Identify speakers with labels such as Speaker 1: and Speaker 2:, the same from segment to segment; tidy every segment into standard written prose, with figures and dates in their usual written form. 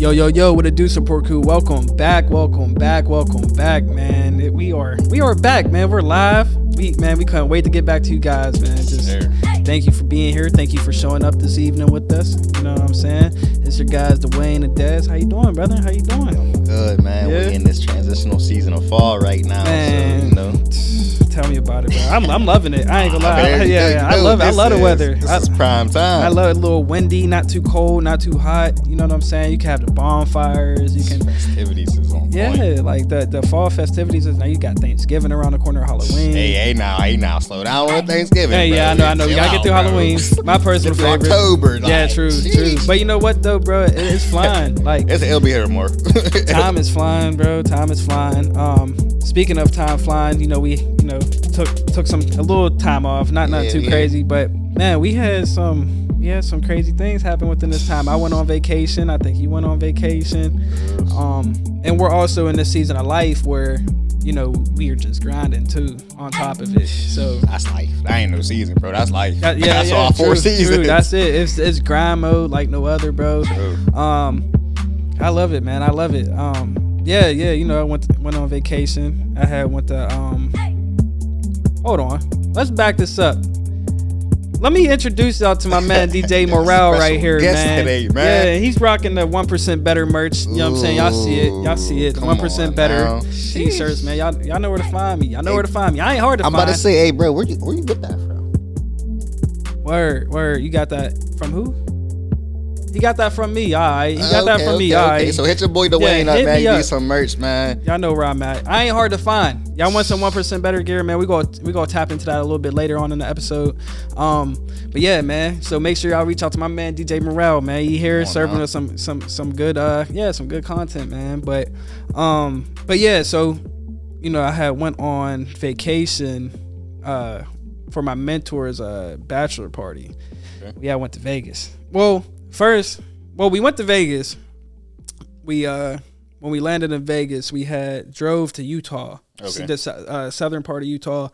Speaker 1: Yo, what it do, support crew? Welcome back, man. We are back, man. We're live. We couldn't wait to get back to you guys, man. Just thank you for being here. Thank you for showing up this evening with us. You know what I'm saying? It's your guys, Duane and Des. How you doing, brother? How you doing?
Speaker 2: Good, man.
Speaker 1: Yeah.
Speaker 2: We in this transitional season of fall right now,
Speaker 1: man.
Speaker 2: So
Speaker 1: Tell me about it, bro. I'm loving it. I ain't gonna lie. I love the weather.
Speaker 2: This is prime time.
Speaker 1: I love it. A little windy, not too cold, not too hot. You know what I'm saying? You can have the bonfires. You can
Speaker 2: festivities is on point.
Speaker 1: Like the fall festivities is now. You got Thanksgiving around the corner, Halloween.
Speaker 2: Hey now, slow down on Thanksgiving.
Speaker 1: Hey, yeah, I know. We gotta get through Halloween. My personal favorite.
Speaker 2: October.
Speaker 1: Yeah, true. But you know what though, bro? It's flying. Like
Speaker 2: it'll be here more.
Speaker 1: Time is flying, bro. Time is flying. Speaking of time flying, we took a little time off, not too crazy, but man, we had some crazy things happen within this time. I went on vacation. I think you went on vacation. And we're also in this season of life where we are just grinding too on top of it. So
Speaker 2: that's life. That ain't no season, bro. That's life.
Speaker 1: That's all 4 seasons. True. That's it. It's grind mode like no other, bro.
Speaker 2: True.
Speaker 1: I love it, man. I love it. I went on vacation. I went to hold on. Let's back this up. Let me introduce y'all to my man DJ Moral right here, man.
Speaker 2: Today, man.
Speaker 1: Yeah, he's rocking the 1% Better merch. You know what I'm saying? Y'all see it. 1% Better t-shirts, man. Y'all know where to find me. I ain't hard to find.
Speaker 2: I'm about to say, hey, bro, where you get that from?
Speaker 1: Word. You got that from who? He got that from me, alright.
Speaker 2: Okay. So hit your boy Duane up, man. You need some merch, man.
Speaker 1: Y'all know where I'm at. I ain't hard to find. Y'all want some 1% Better gear, man? We gonna tap into that a little bit later on in the episode. But yeah, man. So make sure y'all reach out to my man DJ Moral, man. He here serving us some good some good content, man. But yeah, so I had went on vacation for my mentor's bachelor party. Okay. Yeah, I went to Vegas. We went to Vegas. When we landed in Vegas, we drove to Utah, the southern part of Utah,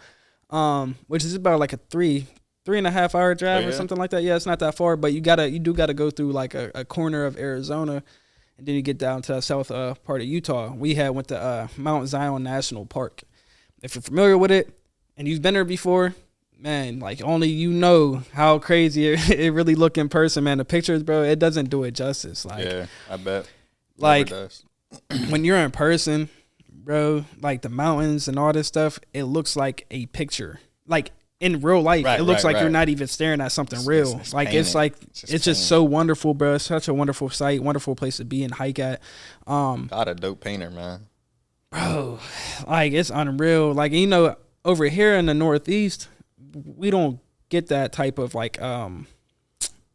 Speaker 1: which is about like a 3.5 hour drive or something like that. Yeah, it's not that far, but you do gotta go through like a corner of Arizona, and then you get down to the south part of Utah. We went to Mount Zion National Park. If you're familiar with it and you've been there before, man, like only how crazy it really look in person, man. The pictures, bro, it doesn't do it justice. Like,
Speaker 2: yeah, I bet.
Speaker 1: Like when you're in person, bro, like the mountains and all this stuff, it looks like a picture. Like in real life, it looks like you're not even staring at something real. It's just so wonderful, bro. It's such a wonderful sight, wonderful place to be and hike at.
Speaker 2: God, a dope painter, man.
Speaker 1: Bro, like it's unreal. Like over here in the Northeast, we don't get that type of like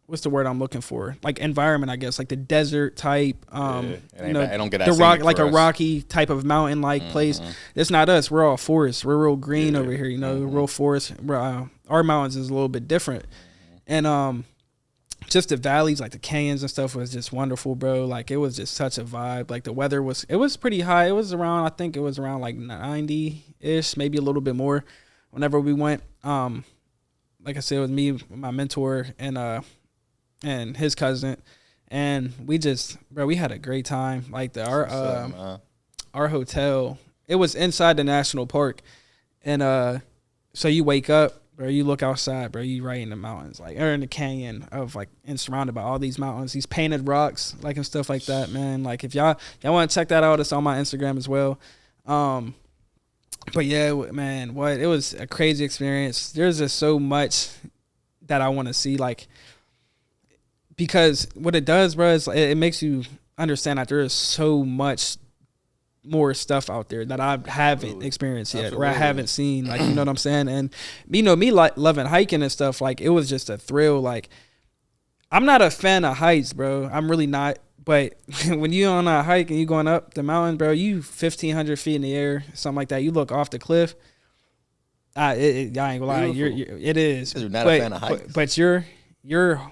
Speaker 1: what's the word I'm looking for? Like environment, I guess, like the desert type. I don't get that. The rock, like a rocky type of mountain like place. It's not us. We're all forest. We're real green over here. Real forest. Our mountains is a little bit different, and just the valleys, like the canyons and stuff, was just wonderful, bro. Like it was just such a vibe. Like the weather was pretty high. It was around, I think it was around like 90-ish, maybe a little bit more. Whenever we went, like I said, it was me, my mentor, and his cousin, and we had a great time. Like our hotel, it was inside the national park, and so you wake up, bro, you look outside, bro, you right in the mountains, like or in the canyon of like, and surrounded by all these mountains, these painted rocks, like and stuff like that, man. Like if y'all want to check that out, it's on my Instagram as well. But yeah, man, it was a crazy experience. There's just so much that I want to see, like, because what it does, bro, is it makes you understand that there is so much more stuff out there that I haven't experienced yet, or I haven't seen, like, you know what I'm saying? And me like loving hiking and stuff, like, it was just a thrill. Like, I'm not a fan of heights, bro. I'm really not. But when you on a hike and you going up the mountain, bro, you 1,500 feet in the air, something like that. You look off the cliff. I ain't gonna lie, it is.
Speaker 2: You're not a fan of heights.
Speaker 1: But your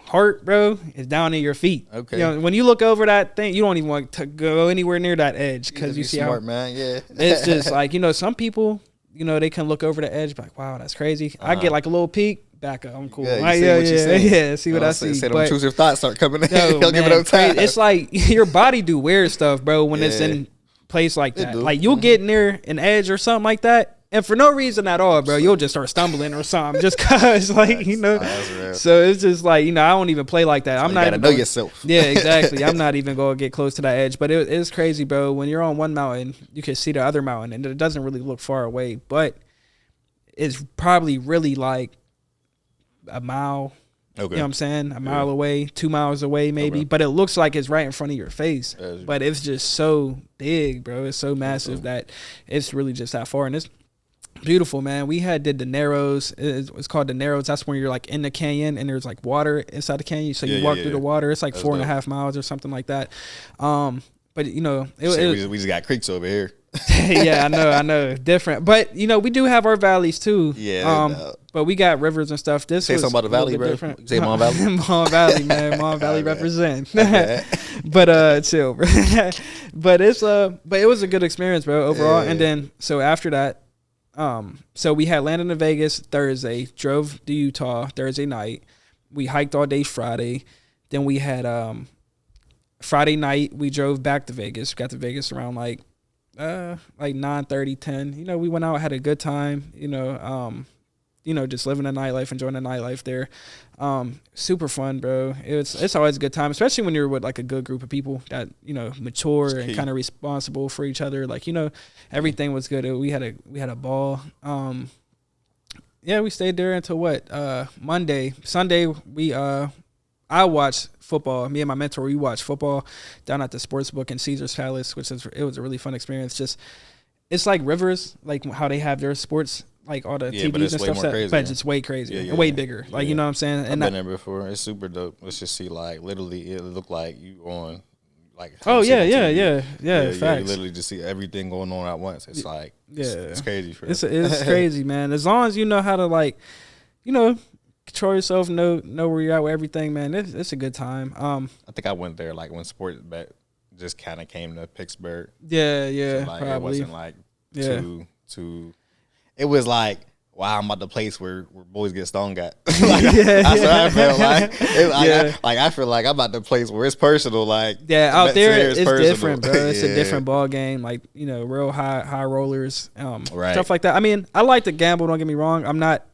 Speaker 1: heart, bro, is down at your feet.
Speaker 2: Okay.
Speaker 1: When you look over that thing, you don't even want to go anywhere near that edge because you see
Speaker 2: smart, man. Yeah.
Speaker 1: It's just like some people, they can look over the edge, like, wow, that's crazy. I get like a little peek. back up. I'm cool.
Speaker 2: Yeah.
Speaker 1: See what I see.
Speaker 2: Say them intrusive thoughts start coming in.
Speaker 1: Don't give it no time. It's like your body do weird stuff, bro, when it's in place like that. Like you'll get near an edge or something like that, and for no reason at all, bro, you'll just start stumbling or something just cause, like, you know. So it's just like, you know, I don't even play like that. So I'm not even
Speaker 2: know yourself.
Speaker 1: Yeah, exactly. I'm not even gonna get close to that edge. But it's crazy, bro. When you're on one mountain, you can see the other mountain, and it doesn't really look far away, but it's probably really like a mile. Okay. You know what I'm saying? A mile away, 2 miles away maybe. Okay. But it looks like it's right in front of your face. But it's just so big, bro. It's so massive that it's really just that far. And it's beautiful, man. We did the Narrows. It's called the Narrows. That's when you're like in the canyon and there's like water inside the canyon. So you walk through the water. It's like 4.5 miles or something like that. But, you know.
Speaker 2: We just got creeks over here.
Speaker 1: Yeah, I know. Different. But, you know, we do have our valleys too.
Speaker 2: Yeah.
Speaker 1: But we got rivers and stuff. This
Speaker 2: say
Speaker 1: was
Speaker 2: something about the valley, bro.
Speaker 1: Different.
Speaker 2: Say Mon Valley.
Speaker 1: Mon Valley, man. Mon Valley represent. But chill, bro. But it was a good experience, bro, overall. Yeah. And then so after that, so we had landed in Vegas Thursday, drove to Utah Thursday night. We hiked all day Friday. Then we had Friday night we drove back to Vegas. Got to Vegas around like 9:30, 10. You know, we went out, had a good time, you know, just living the nightlife, enjoying the nightlife there. Super fun, bro. It's always a good time, especially when you're with like a good group of people that, you know, mature and kind of responsible for each other. Like, you know, everything was good. We had a ball. We stayed there until Monday. Sunday I watched football. Me and my mentor, we watched football down at the sports book in Caesar's Palace, it was a really fun experience. Just, it's like Rivers, like how they have their sports, like all the TVs and stuff, but it's way crazier and way bigger. Like, you know what I'm saying? And
Speaker 2: I've been there before. It's super dope. Let's just see, like, literally, it looked like you on, like,
Speaker 1: facts.
Speaker 2: You literally just see everything going on at once. It's like, it's crazy.
Speaker 1: It's crazy, man. As long as you know how to, like, you know, control yourself, know where you're at with everything, man. It's a good time.
Speaker 2: I think I went there like when sports bet just kind of came to Pittsburgh.
Speaker 1: Yeah,
Speaker 2: so, like,
Speaker 1: probably.
Speaker 2: It wasn't like too. It was like, wow, I'm at the place where boys get stoned at. That's what I felt like. I feel like I'm at the place where it's personal. Like,
Speaker 1: out there it's different, bro. It's a different ball game. Like, you know, real high rollers, stuff like that. I mean, I like to gamble. Don't get me wrong. I'm not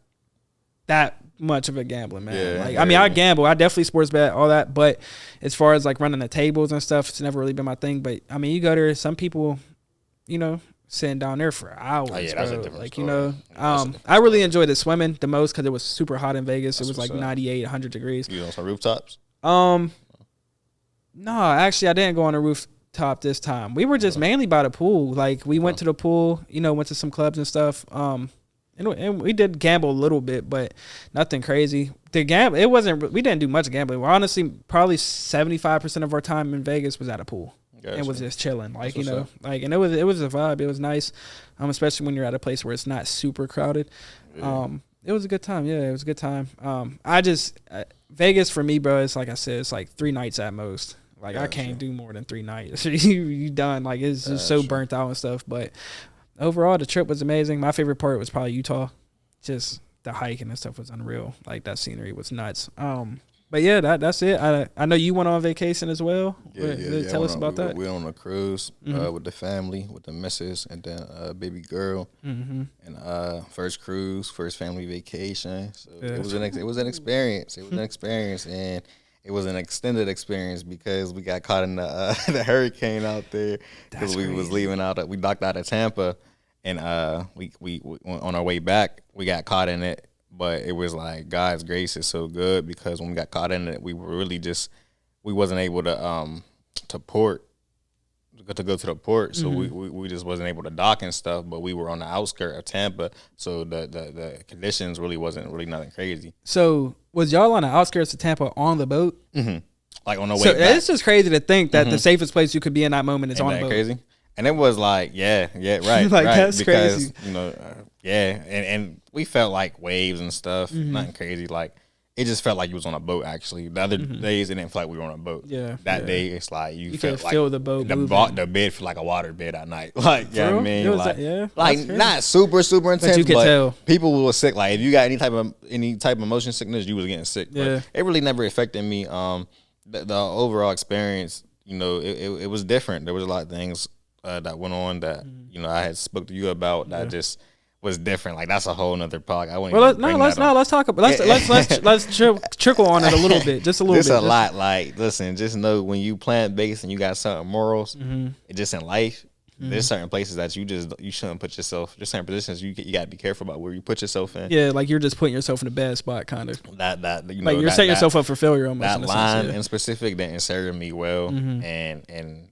Speaker 1: that much of a gambling man. I gamble. I definitely sports bet, all that. But as far as like running the tables and stuff, it's never really been my thing. But I mean, you go there, some people, you know, sitting down there for hours. That's a different story. You know, I really enjoyed the swimming the most because it was super hot in Vegas. It was like 98, 100 degrees.
Speaker 2: You on some rooftops?
Speaker 1: No, actually, I didn't go on a rooftop this time. We were just mainly by the pool. Like, we went to the pool, you know, went to some clubs and stuff. And we did gamble a little bit, but nothing crazy. We didn't do much gambling. We're honestly probably 75% of our time in Vegas was at a pool. Gotcha. And was just chilling, like, you know, like, and it was a vibe. It was nice, especially when you're at a place where it's not super crowded. Yeah. It was a good time. Yeah, it was a good time. Vegas for me, bro, it's like I said, it's like 3 nights at most. Like, I can't do more than 3 nights. you done. Like, it's just so burnt out and stuff. But overall, the trip was amazing. My favorite part was probably Utah. Just the hiking and stuff was unreal. Like, that scenery was nuts. But yeah, that's it. I know you went on vacation as well. Tell us about that.
Speaker 2: We went on a cruise with the family, with the missus, and then baby girl. Mm-hmm. And first cruise, first family vacation. So it was an experience. It was an experience, and it was an extended experience because we got caught in the hurricane out there because we was leaving out. We docked out of Tampa, and we on our way back we got caught in it. But it was like God's grace is so good because when we got caught in it, we were really we wasn't able to go to the port, so we just wasn't able to dock and stuff. But we were on the outskirts of Tampa, so the conditions really wasn't nothing crazy.
Speaker 1: So was y'all on the outskirts of Tampa on the boat?
Speaker 2: Mm-hmm. Like on the way back.
Speaker 1: It's just crazy to think that the safest place you could be in that moment is on the boat.
Speaker 2: Crazy? And it was like, right,
Speaker 1: like,
Speaker 2: right,
Speaker 1: that's
Speaker 2: because,
Speaker 1: crazy.
Speaker 2: You know, and we felt like waves and stuff, nothing crazy. Like, it just felt like you was on a boat. Actually, the other days it didn't feel like we were on a boat.
Speaker 1: Yeah,
Speaker 2: that day it's like you
Speaker 1: could
Speaker 2: felt like
Speaker 1: feel the boat.
Speaker 2: The bed felt like a water bed at night. Like you know what I mean, like not super intense,
Speaker 1: but you could tell
Speaker 2: people were sick. Like if you got any type of motion sickness, you was getting sick.
Speaker 1: Yeah,
Speaker 2: but it really never affected me. The overall experience, you know, it was different. There was a lot of things that went on that you know I had spoke to you about that just was different. Like that's a whole nother podcast.
Speaker 1: Let's talk about let's trickle on it a little bit, just a little bit.
Speaker 2: It's a lot. Like listen, just know when you plant based and you got certain morals, just in life. There's certain places that you shouldn't put yourself. There's certain positions you got to be careful about where you put yourself in.
Speaker 1: Yeah, like you're just putting yourself in a bad spot, kind of.
Speaker 2: That you know,
Speaker 1: like you're setting yourself up for failure almost.
Speaker 2: That line in specific didn't serve me well, and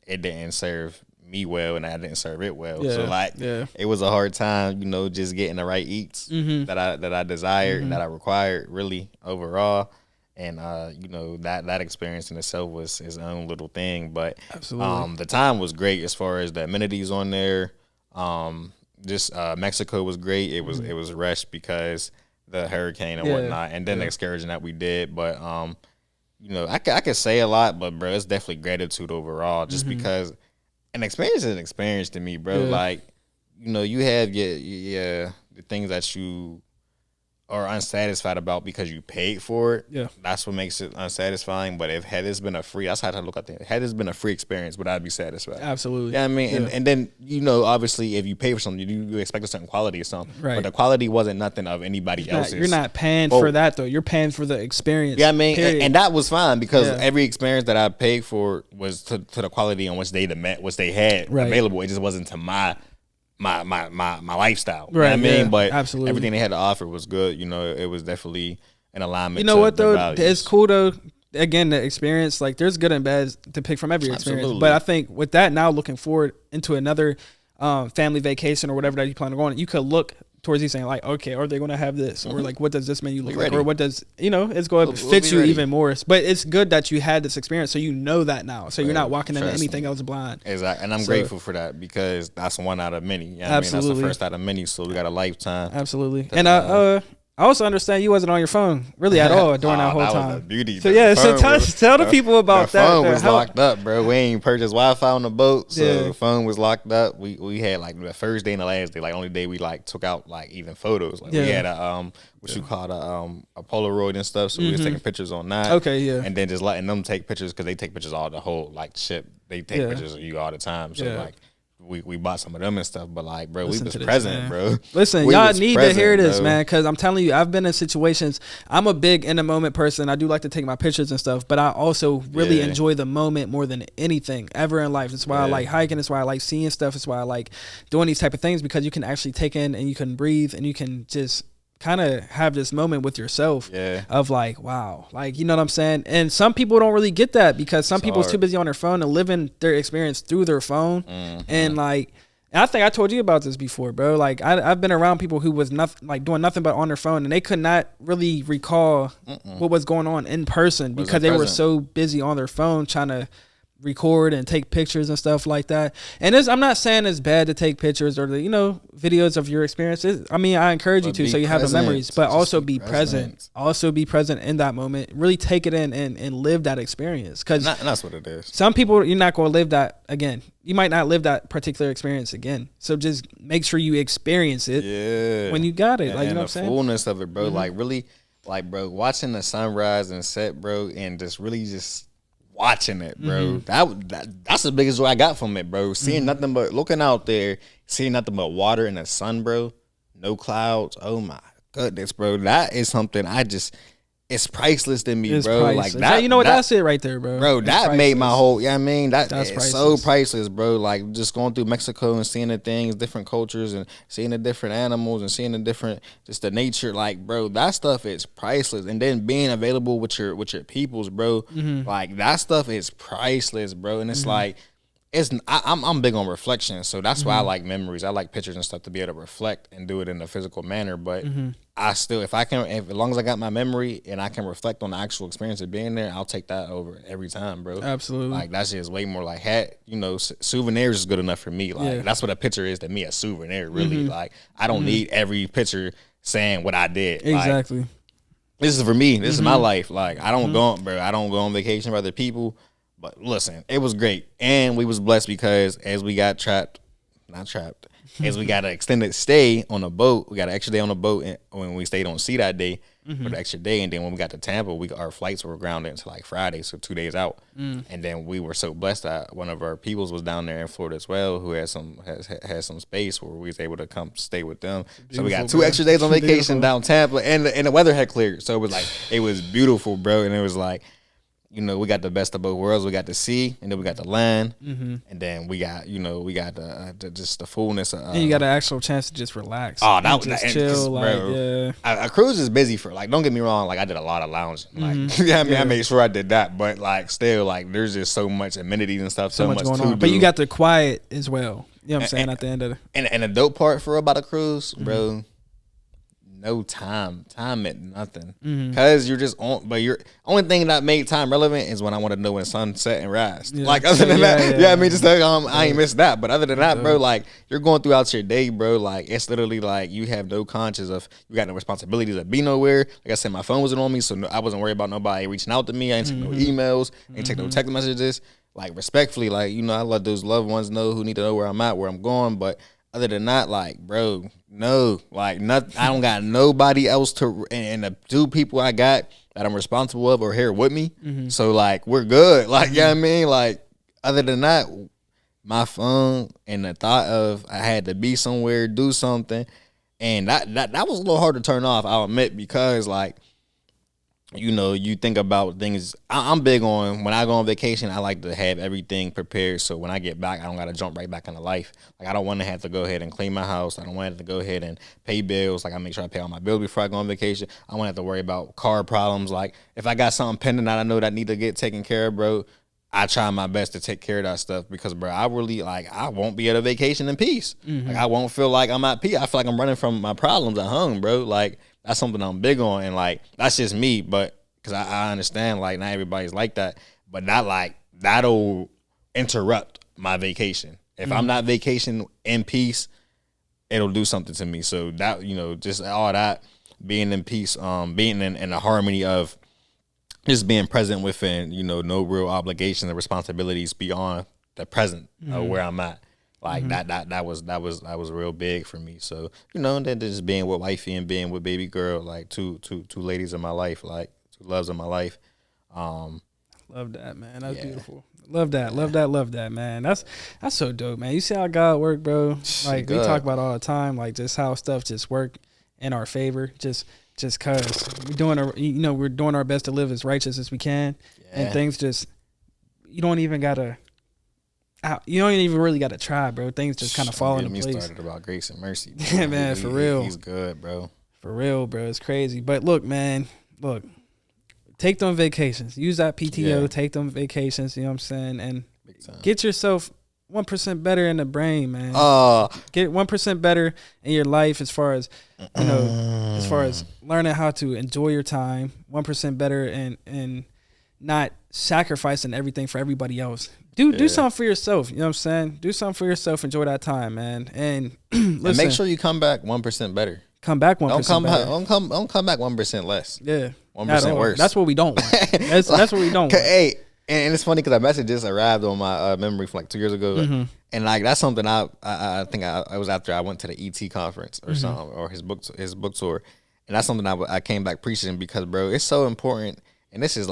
Speaker 2: it didn't serve me well, and I didn't serve it well. So like, it was a hard time, you know, just getting the right eats that I desired and that I required really overall. And you know that experience in itself was his own little thing, but
Speaker 1: absolutely,
Speaker 2: the time was great as far as the amenities on there. Mexico was great. It was rushed because the hurricane and whatnot, and then the excursion that we did. But you know, I could say a lot, but bro, it's definitely gratitude overall, just because an experience is an experience to me, bro. Like you know, you have the things that you are unsatisfied about because you paid for it. Yeah, that's what makes it unsatisfying. But had this been a free, that's how I look at it. Had this been a free experience, would I be satisfied?
Speaker 1: Absolutely.
Speaker 2: Yeah, you know what I mean, and then you know, obviously, if you pay for something, you expect a certain quality or something.
Speaker 1: Right.
Speaker 2: But the quality wasn't nothing of anybody else's.
Speaker 1: You're not paying for that though. You're paying for the experience.
Speaker 2: Yeah, I mean, and that was fine because every experience that I paid for was to the quality in which they had available. It just wasn't to my lifestyle. Right. You know what I mean? But absolutely, everything they had to offer was good. You know, it was definitely in alignment.
Speaker 1: You know what though? It's cool though. Again, the experience, like there's good and bad to pick from every experience. Absolutely. But I think with that now looking forward into another family vacation or whatever that you plan on going, you could look towards these saying like, okay, are they going to have this? Or like, what does this menu look like? Or what does, you know, it's going to fit you even more. But it's good that you had this experience. So you know that now. So you're not walking into anything else blind.
Speaker 2: Exactly. And I'm grateful for that because that's one out of many. You know what I mean? That's the first out of many. So we got a lifetime.
Speaker 1: Absolutely. And I also understand you wasn't on your phone really at all during that whole time.
Speaker 2: Was the beauty.
Speaker 1: So yeah, so tell the people about that.
Speaker 2: The phone was locked up, bro. We ain't purchased Wi-Fi on the boat, so the phone was locked up. We had like the first day and the last day, like only day we like took out like even photos. Like we had a you call a Polaroid and stuff. So we was taking pictures on that.
Speaker 1: Okay, yeah.
Speaker 2: And then just letting them take pictures because they take pictures all the whole like ship. They take pictures of you all the time. So like. We bought some of them and stuff, but like, bro, we was present, bro.
Speaker 1: Listen, y'all need to hear this, man, because I'm telling you, I've been in situations. I'm a big in the moment person. I do like to take my pictures and stuff, but I also really enjoy the moment more than anything ever in life. That's why I like hiking. That's why I like seeing stuff. That's why I like doing these type of things because you can actually take in and you can breathe and you can just kind of have this moment with yourself of like, wow, like, you know what I'm saying? And some people don't really get that because some people's too busy on their phone and living their experience through their phone. And like, I think I told you about this before, bro. Like I've been around people who was nothing, like doing nothing but on their phone and they could not really recall what was going on in person because they were so busy on their phone trying to record and take pictures and stuff like that. And I'm not saying it's bad to take pictures or the, you know, videos of your experiences. I mean, I encourage you to so you have the memories, but also be present. Also be present in that moment. Really take it in and live that experience. Because
Speaker 2: that's what it is.
Speaker 1: Some people, you're not going to live that again. You might not live that particular experience again. So just make sure you experience it when you got it. Like, you know what I'm saying?
Speaker 2: And the fullness of it, bro. Like really, like, bro, watching the sunrise and set, bro, and just really just watching it, bro. That's the biggest joy I got from it, bro. Seeing nothing but looking out there, seeing nothing but water and the sun, bro. No clouds. Oh my goodness, bro. That is something it's priceless to me, bro.
Speaker 1: Priceless. Like that, you know what? That's it right there, bro.
Speaker 2: Bro, that made my whole. Yeah, I mean that's so priceless, bro. Like just going through Mexico and seeing the things, different cultures, and seeing the different animals and seeing the different, just the nature. Like, bro, that stuff is priceless. And then being available with your peoples, bro. Like that stuff is priceless, bro. And it's like. I'm big on reflection, so that's why I like memories. I like pictures and stuff to be able to reflect and do it in a physical manner. But I still, as long as I got my memory and I can reflect on the actual experience of being there, I'll take that over every time, bro.
Speaker 1: Absolutely.
Speaker 2: Like that's just way more like souvenirs is good enough for me. Like that's what a picture is to me, a souvenir. Really, like I don't need every picture saying what I did.
Speaker 1: Exactly.
Speaker 2: Like, This is for me. This is my life. Like I don't go on vacation for other people. But listen, it was great, and we was blessed because as we got as we got an extended stay on a boat, we got an extra day on the boat when we stayed on sea that day for the extra day, and then when we got to Tampa, our flights were grounded until like Friday, so 2 days out, and then we were so blessed that one of our peoples was down there in Florida as well, who had some space where we was able to come stay with them. So we got 2 extra days on vacation down Tampa, and the weather had cleared, so it was beautiful, bro, and it was like. You know, we got the best of both worlds. We got the sea, and then we got the land, and then we got the just the fullness.
Speaker 1: And you got an actual chance to just relax.
Speaker 2: Oh, that was
Speaker 1: just chill.
Speaker 2: Bro, a cruise is busy for like. Don't get me wrong. Like I did a lot of lounging. Like I made sure I did that. But like still, like there's just so much amenities and stuff. So much going on.
Speaker 1: But you got the quiet as well. You know what I'm saying? At the end of the
Speaker 2: and the dope part about a cruise, bro. No time meant nothing because you're just on. But you're only thing that made time relevant is when I want to know when sun set and rise. Yeah. Like other than that, I mean, just like I ain't missed that. But other than that, bro, like you're going throughout your day, bro. Like it's literally like you have no conscience of you got no responsibilities to be nowhere. Like I said, my phone wasn't on me, so I wasn't worried about nobody reaching out to me. I ain't take no emails, ain't take no text messages. Like respectfully, like I let those loved ones know who need to know where I'm at, where I'm going, but. Other than that, like, bro, no, like, nothing. I don't got nobody else to, and the 2 people I got that I'm responsible of are here with me. So, like, we're good. Like, you know what I mean? Like, other than that, my phone and the thought of I had to be somewhere, do something, and that was a little hard to turn off, I'll admit, because, like, you think about things. I'm big on when I go on vacation, I like to have everything prepared. So when I get back, I don't got to jump right back into life. Like I don't want to have to go ahead and clean my house. I don't want to have to go ahead and pay bills. Like I make sure I pay all my bills before I go on vacation. I don't want to have to worry about car problems. Like if I got something pending that I know that need to get taken care of, bro, I try my best to take care of that stuff because, bro, I really, like, I won't be at a vacation in peace. Like I won't feel like I'm at peace. I feel like I'm running from my problems at home, bro. Like, that's something I'm big on, and like that's just me. But because I understand, like not everybody's like that, but not like that'll interrupt my vacation. If I'm not vacationing in peace, it'll do something to me. So that just all that being in peace, being in the harmony of just being present within no real obligations and responsibilities beyond the present of where I'm at. Like that was real big for me. So and then just being with wifey and being with baby girl, like two ladies in my life, like two loves in my life.
Speaker 1: Love that, man. That's beautiful. Love that, man. That's so dope, man. You see how God work, bro? Like we talk about all the time, like just how stuff just work in our favor, just cause we're doing our best to live as righteous as we can, and things just you don't even really gotta try, bro. Things just kind of fall into place.
Speaker 2: Started about grace and mercy, bro.
Speaker 1: Yeah, man, for real.
Speaker 2: He's good, bro.
Speaker 1: For real, bro. It's crazy. But look, man, take them vacations. Use that PTO. Take them vacations. You know what I'm saying? And get yourself 1% better in the brain, man. Get 1% better in your life as far as as far as learning how to enjoy your time. 1% better and not sacrificing everything for everybody else. Do something for yourself. You know what I'm saying? Do something for yourself. Enjoy that time, man. And listen,
Speaker 2: and make sure you come back 1% better.
Speaker 1: Come back 1% better.
Speaker 2: Don't come back 1% less.
Speaker 1: Yeah.
Speaker 2: 1% worse.
Speaker 1: That's what we don't want. That's what we don't want.
Speaker 2: Hey, and it's funny because that message just arrived on my memory from like 2 years ago. And like that's something I think I was after I went to the ET conference or something, or his book tour. And that's something I came back preaching because, bro, it's so important. And this is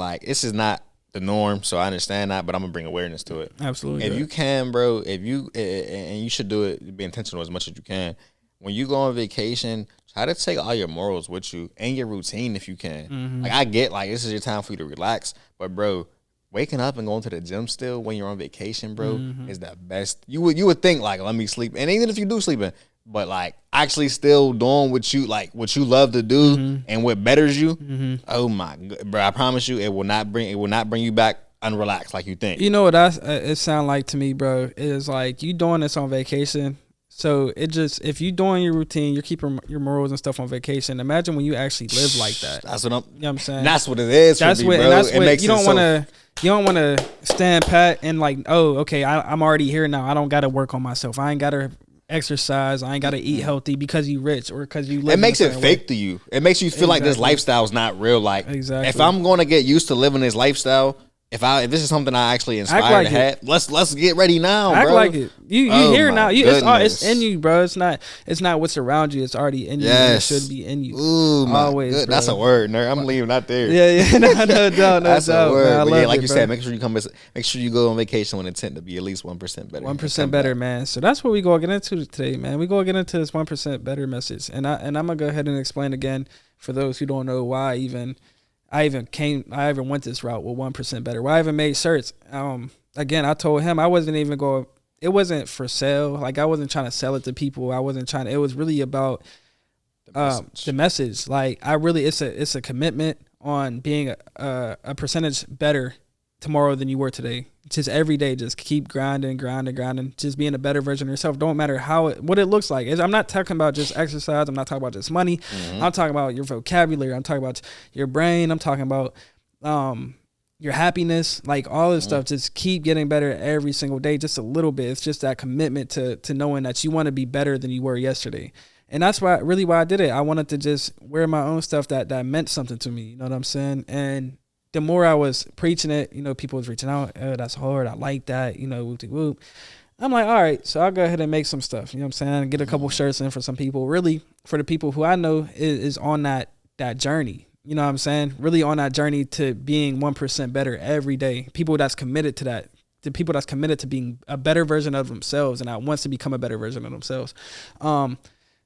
Speaker 2: not the norm, so I understand that, but I'm gonna bring awareness to it.
Speaker 1: Absolutely.
Speaker 2: If you can, bro, and you should do it, be intentional as much as you can. When you go on vacation, try to take all your morals with you and your routine if you can. Like I get, like this is your time for you to relax, but bro, waking up and going to the gym still when you're on vacation, bro, is the best. You would think like, let me sleep, and even if you do sleep in, but like actually still doing what you love to do and what betters you. Oh my god, bro! I promise you, it will not bring you back unrelaxed like you think.
Speaker 1: You know what it sound like to me, bro? It is like you doing this on vacation. So if you doing your routine, you're keeping your morals and stuff on vacation. Imagine when you actually live like that.
Speaker 2: That's what I'm.
Speaker 1: You know what I'm saying?
Speaker 2: That's what it is.
Speaker 1: That's
Speaker 2: for me,
Speaker 1: what.
Speaker 2: Bro.
Speaker 1: That's
Speaker 2: it
Speaker 1: what
Speaker 2: makes
Speaker 1: you don't want to. You don't want to stand pat and like, oh, okay, I'm already here now. I don't got to work on myself. I ain't got to exercise. I ain't gotta eat healthy because you rich or because you live.
Speaker 2: It makes it fake to you. It makes you feel like this lifestyle is not real. Like, if I'm going to get used to living this lifestyle, if this is something I actually inspire to have, let's get ready now, bro.
Speaker 1: Act like it. You here now. It's in you, bro. It's not what's around you. It's already in you. Yes. It should be in you.
Speaker 2: Ooh, always. Bro. That's a word, nerd. I'm leaving that there.
Speaker 1: Yeah. No,
Speaker 2: that's a word.
Speaker 1: Man,
Speaker 2: like you said, make sure you go on vacation with intent to be at least 1% better.
Speaker 1: 1% better, man. So that's what we gonna get into today, man. We gonna get into this 1% better message, and I'm gonna go ahead and explain again for those who don't know why I even went this route with 1% better. Why I even made shirts. Again, I told him I wasn't even going. It wasn't for sale. Like, I wasn't trying to sell it to people. I wasn't trying to. It was really about the message. Like, it's a commitment on being a percentage better tomorrow than you were today. Just every day, just keep grinding, just being a better version of yourself. Don't matter what it looks like. I'm not talking about just exercise. I'm not talking about just money. Mm-hmm. I'm talking about your vocabulary. I'm talking about your brain. I'm talking about your happiness, like all this stuff. Just keep getting better every single day, just a little bit. It's just that commitment to knowing that you want to be better than you were yesterday. And that's why I did it. I wanted to just wear my own stuff that meant something to me. You know what I'm saying? And the more I was preaching it, people was reaching out. Oh, that's hard. I like that. Whoop-de-whoop. I'm like, all right, so I'll go ahead and make some stuff. You know what I'm saying? Get a couple shirts in for some people. Really, for the people who I know is on that journey. You know what I'm saying? Really on that journey to being 1% better every day. People that's committed to that. The people that's committed to being a better version of themselves and that wants to become a better version of themselves.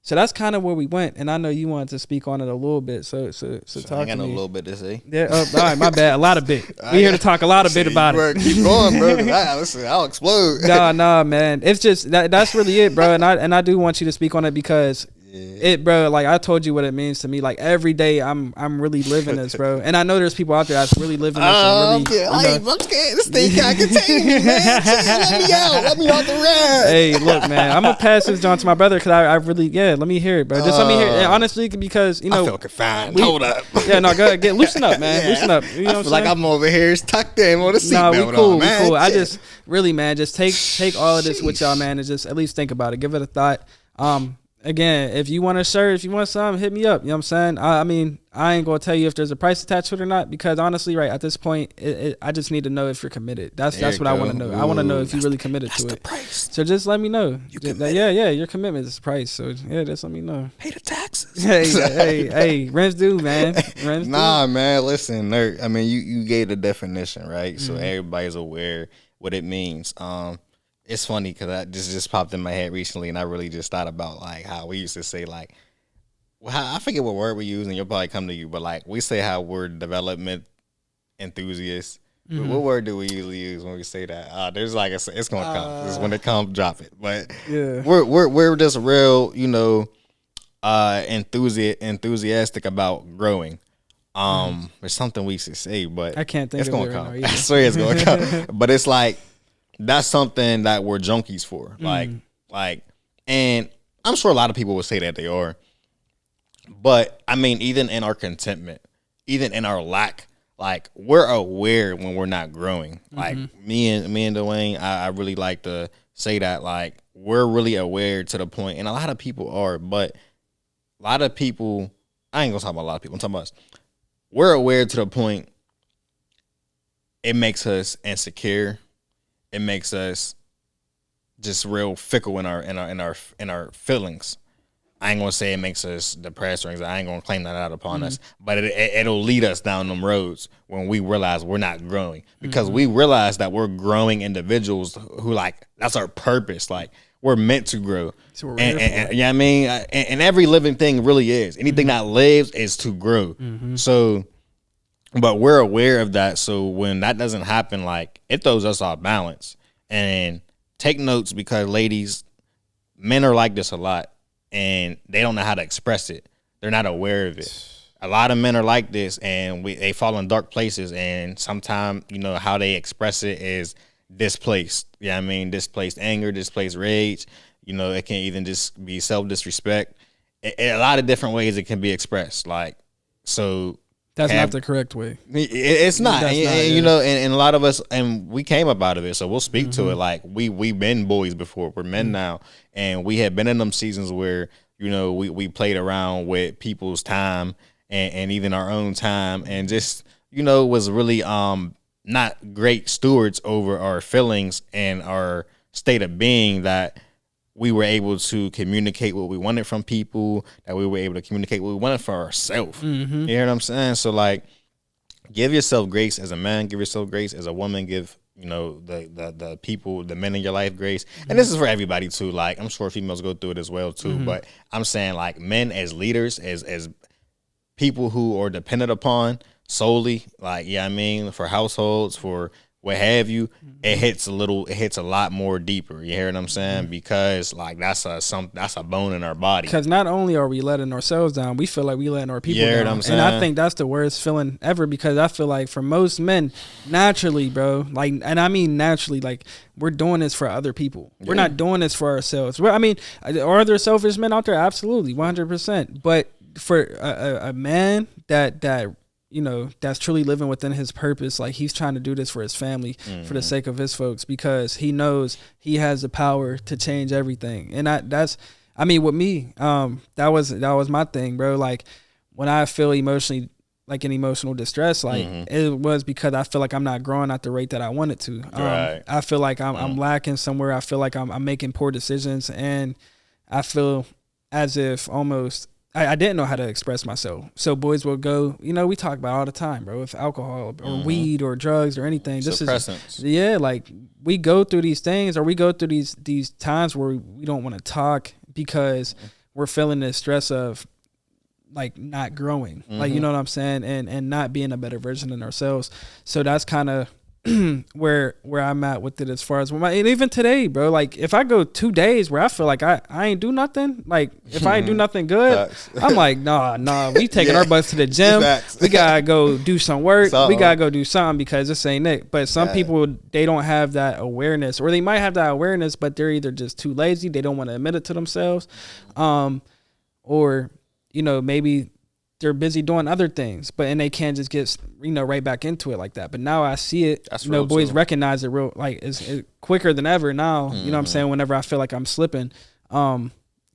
Speaker 1: So that's kind of where we went, and I know you wanted to speak on it a little bit. So talk to me. I got
Speaker 2: a little bit to say.
Speaker 1: Yeah. All right. My bad. A lot of bit. We here to talk a lot of bit about it.
Speaker 2: Keep going, bro. Listen, I'll explode.
Speaker 1: Nah, man. It's just that's really it, bro. And I do want you to speak on it because bro. Like, I told you what it means to me. Like, every day I'm really living this, bro. And I know there's people out there that's really living this.
Speaker 2: I'm scared. This thing can't contain me, man. Let me out. Let me off the ride.
Speaker 1: Hey, look, man. I'm gonna pass this John to my brother because I really let me hear it, bro. Just let me hear it. And honestly, because
Speaker 2: I feel confined. Hold up.
Speaker 1: Yeah, no, go ahead. Loosen up, man. Loosen up. You know
Speaker 2: I feel like I'm over here tucked in with a seatbelt
Speaker 1: we cool,
Speaker 2: on, man.
Speaker 1: We cool. I just really, man, just take all of this with y'all, man, and just at least think about it. Give it a thought. Again, if you want a shirt, if you want something, hit me up. You know what I'm saying? I mean, I ain't going to tell you if there's a price attached to it or not, because honestly, right, at this point, I just need to know if you're committed. That's what I want to know. I want to know if you really committed to it.
Speaker 2: Price.
Speaker 1: So just let me know. Your commitment is the price. So yeah, just let me know.
Speaker 2: Pay the taxes.
Speaker 1: Hey, rents due, man.
Speaker 2: Man, listen, nerd. I mean, you gave the definition, right? So everybody's aware what it means. It's funny because that just popped in my head recently, and I really just thought about like how we used to say like, I forget what word we use, and you'll probably come to you, but like we say how we're development enthusiasts. Mm-hmm. What word do we usually use when we say that? There's like it's gonna come. Just when it comes, drop it. But yeah, we're just real, enthusiastic about growing. There's something we should say, but
Speaker 1: I can't think
Speaker 2: it's
Speaker 1: of
Speaker 2: gonna
Speaker 1: it
Speaker 2: come.
Speaker 1: right now.
Speaker 2: I swear it's gonna come. But it's like, that's something that we're junkies for. Like, and I'm sure a lot of people would say that they are. But I mean, even in our contentment, even in our lack, like, we're aware when we're not growing. Like me and Duane, I really like to say that, like, we're really aware to the point, and a lot of people are, but a lot of people, I ain't gonna talk about a lot of people, I'm talking about us. We're aware to the point it makes us insecure. It makes us just real fickle in our feelings. I ain't gonna say it makes us depressed or anything. I ain't gonna claim that out upon us, but it'll lead us down them roads when we realize we're not growing, because we realize that we're growing individuals who, like, that's our purpose. Like, we're meant to grow. So and you know what I mean? And every living thing really is. Anything that lives is to grow. So, but we're aware of that. So when that doesn't happen, like, it throws us off balance. And take notes, because ladies, men are like this a lot, and they don't know how to express it. They're not aware of it. A lot of men are like this, and they fall in dark places, and sometimes, how they express it is displaced. Yeah, I mean, displaced anger, displaced rage. It can even just be self-disrespect. A lot of different ways it can be expressed. Like, so
Speaker 1: That's not the correct way.
Speaker 2: It's not. And, you know, and a lot of us, and we came up out of it, so we'll speak to it. Like we've been boys before. We're men now, and we have been in them seasons where, you know, we played around with people's time and even our own time, and just, you know, was really not great stewards over our feelings and our state of being, that we were able to communicate what we wanted from people, that we were able to communicate what we wanted for ourselves. You know what I'm saying? So, like, give yourself grace as a man, give yourself grace as a woman, give, you know, the people, the men in your life, grace. And this is for everybody too. Like, I'm sure females go through it as well too. But I'm saying, like, men as leaders, as people who are dependent upon solely, like, yeah, I mean, for households, for what have you, it hits a lot more deeper. You hear what I'm saying? Because, like, that's a bone in our body. Because
Speaker 1: not only are we letting ourselves down, we feel like we letting our people down.
Speaker 2: What I'm saying?
Speaker 1: And I think that's the worst feeling ever, because I feel like for most men, naturally, bro, like, and I mean naturally, like, we're doing this for other people. We're not doing this for ourselves. I mean, are there selfish men out there? Absolutely, 100%. But for a man that you know, that's truly living within his purpose, like, he's trying to do this for his family, for the sake of his folks, because he knows he has the power to change everything. And that's, I mean, with me, that was my thing, bro. Like, when I feel emotionally, like, in emotional distress, like, it was because I feel like I'm not growing at the rate that I wanted to. I feel like I'm lacking somewhere. I feel like I'm making poor decisions, and I feel as if almost I didn't know how to express myself. So boys will go, you know, we talk about all the time, bro, with alcohol or weed or drugs or anything.
Speaker 2: Suppressants.
Speaker 1: Like, we go through these things, or we go through these times where we don't want to talk because we're feeling the stress of, like, not growing, like, you know what I'm saying, and not being a better version of ourselves. So that's kind of where I'm at with it, as far as and even today, bro, like, if I go 2 days where I feel like I ain't do nothing, like, if I ain't do nothing good, I'm like, nah, we taking our butts to the gym. We gotta go do some work. We gotta go do something, because this ain't it. But some people, they don't have that awareness, or they might have that awareness, but they're either just too lazy, they don't want to admit it to themselves, or, you know, maybe they're busy doing other things, and they can't just get, you know, right back into it like that. But now I see it, that's, you know, boys recognize it real, like, it's quicker than ever now. You know what I'm saying? Whenever I feel like I'm slipping, you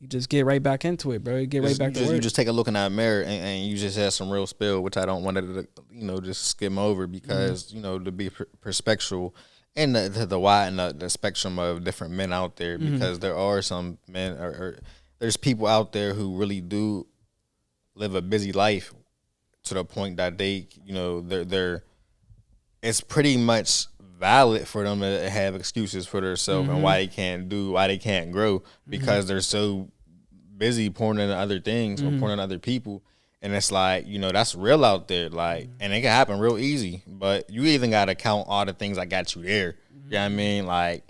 Speaker 1: just get right back into it, bro. You get right back to work.
Speaker 2: You just take a look in that mirror, and you just have some real spill, which I don't want to, you know, just skim over, because, you know, to be perspectual and the wide and the spectrum of different men out there, because there are some men, or there's people out there who really do live a busy life to the point that they, you know, they're it's pretty much valid for them to have excuses for themselves and why they can't grow, because they're so busy pouring into other things or pouring into other people. And it's like, you know, that's real out there, like, and it can happen real easy, but you even got to count all the things that got you there. You know what I mean? Like,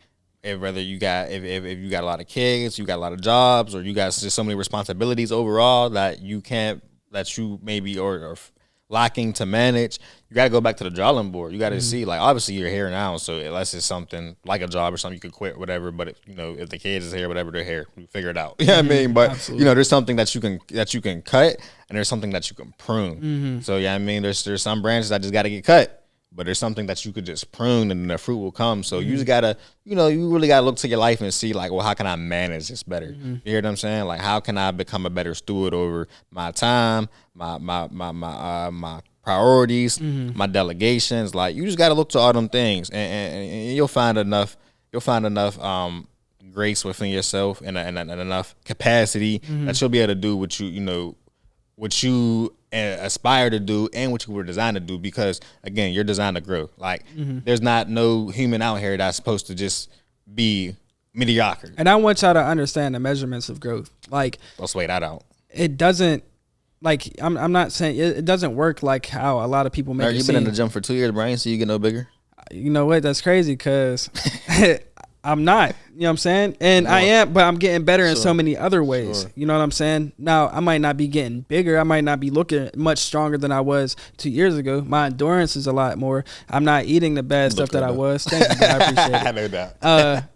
Speaker 2: if you got a lot of kids, you got a lot of jobs, or you got just so many responsibilities overall that you maybe are lacking to manage, you got to go back to the drawing board. You got to see, like, obviously you're here now, so unless it's something like a job or something you could quit, whatever. But if, you know, if the kids is here, whatever, they're here, we figure it out. You know what I mean? But absolutely. You know, there's something that you can cut, and there's something that you can prune. So yeah, I mean, there's some branches that just got to get cut. But there's something that you could just prune, and the fruit will come. So you just gotta, you know, you really gotta look to your life and see, like, well, how can I manage this better? You hear what I'm saying? Like, how can I become a better steward over my time, my priorities, my delegations? Like, you just gotta look to all them things, and you'll find enough. Grace within yourself and enough capacity that you'll be able to do what you aspire to do and what you were designed to do, because again, you're designed to grow. Like, there's no human out here that's supposed to just be mediocre.
Speaker 1: And I want y'all to understand the measurements of growth. Like,
Speaker 2: let's weigh that out.
Speaker 1: It doesn't, like, I'm not saying it doesn't work like how a lot of people make it seem.
Speaker 2: You've been in the gym for 2 years, Brian, so you get no bigger.
Speaker 1: You know what? That's crazy, because I'm not, you know what I'm saying? And I am, but I'm getting better in so many other ways. You know what I'm saying? Now, I might not be getting bigger. I might not be looking much stronger than I was 2 years ago. My endurance is a lot more. I'm not eating the bad stuff that I was. Thank you. I appreciate it.
Speaker 2: I know that.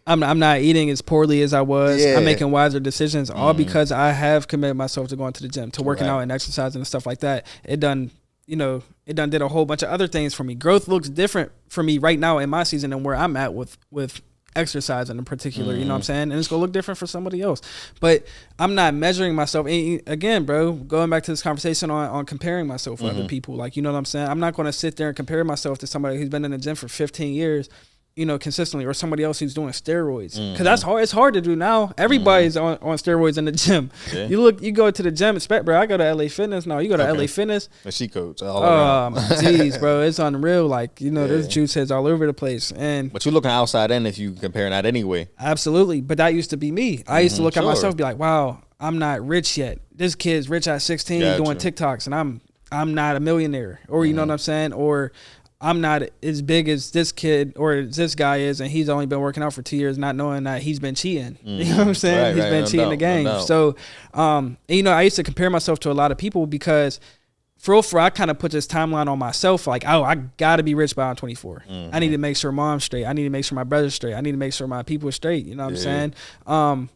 Speaker 1: I'm not eating as poorly as I was. I'm making wiser decisions, all because I have committed myself to going to the gym, to working out and exercising and stuff like that. It done, you know, it done did a whole bunch of other things for me. Growth looks different for me right now in my season than where I'm at with exercise in particular, you know what I'm saying? And it's gonna look different for somebody else. But I'm not measuring myself. And again, bro, going back to this conversation on comparing myself with other people, like, you know what I'm saying? I'm not gonna sit there and compare myself to somebody who's been in the gym for 15 years, you know, consistently, or somebody else who's doing steroids. Because that's hard. It's hard to do now. Everybody's on steroids in the gym. Yeah. You go to the gym, expect, bro, I go to LA Fitness now. You go to LA Fitness.
Speaker 2: The she coach all around.
Speaker 1: Jeez, bro, it's unreal. Like, you know, there's juice heads all over the place.
Speaker 2: But you're looking outside in if you comparing that anyway.
Speaker 1: Absolutely. But that used to be me. I used to look at myself and be like, wow, I'm not rich yet. This kid's rich at 16 doing TikToks, and I'm not a millionaire. Or you know what I'm saying? Or I'm not as big as this kid or this guy is, and he's only been working out for 2 years, not knowing that he's been cheating. You know what I'm saying? He's been cheating the game. So, you know, I used to compare myself to a lot of people because I kind of put this timeline on myself, like, oh, I got to be rich by I'm 24. I need to make sure mom's straight. I need to make sure my brother's straight. I need to make sure my people are straight. You know what I'm saying?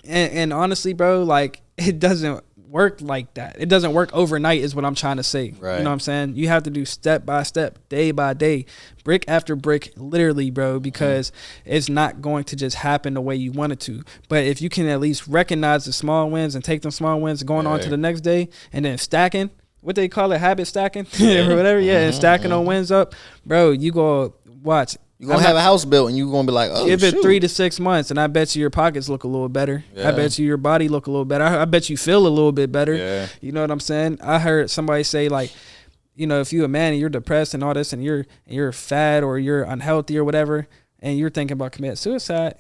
Speaker 1: And honestly, bro, like, it doesn't work like that. It doesn't work overnight is what I'm trying to say. Right. You know what I'm saying? You have to do step by step, day by day, brick after brick, literally, bro, because it's not going to just happen the way you want it to. But if you can at least recognize the small wins and take them small wins going on to the next day, and then stacking, what they call it, habit stacking or whatever. And stacking on wins up, bro, you go watch.
Speaker 2: You're going to have a house built and you're going to be like, oh,
Speaker 1: give it 3 to 6 months, and I bet you your pockets look a little better. I bet you your body look a little better. I bet you feel a little bit better. You know what I'm saying? I heard somebody say, like, you know, if you're a man and you're depressed and all this, and you're fat or you're unhealthy or whatever, and you're thinking about committing suicide,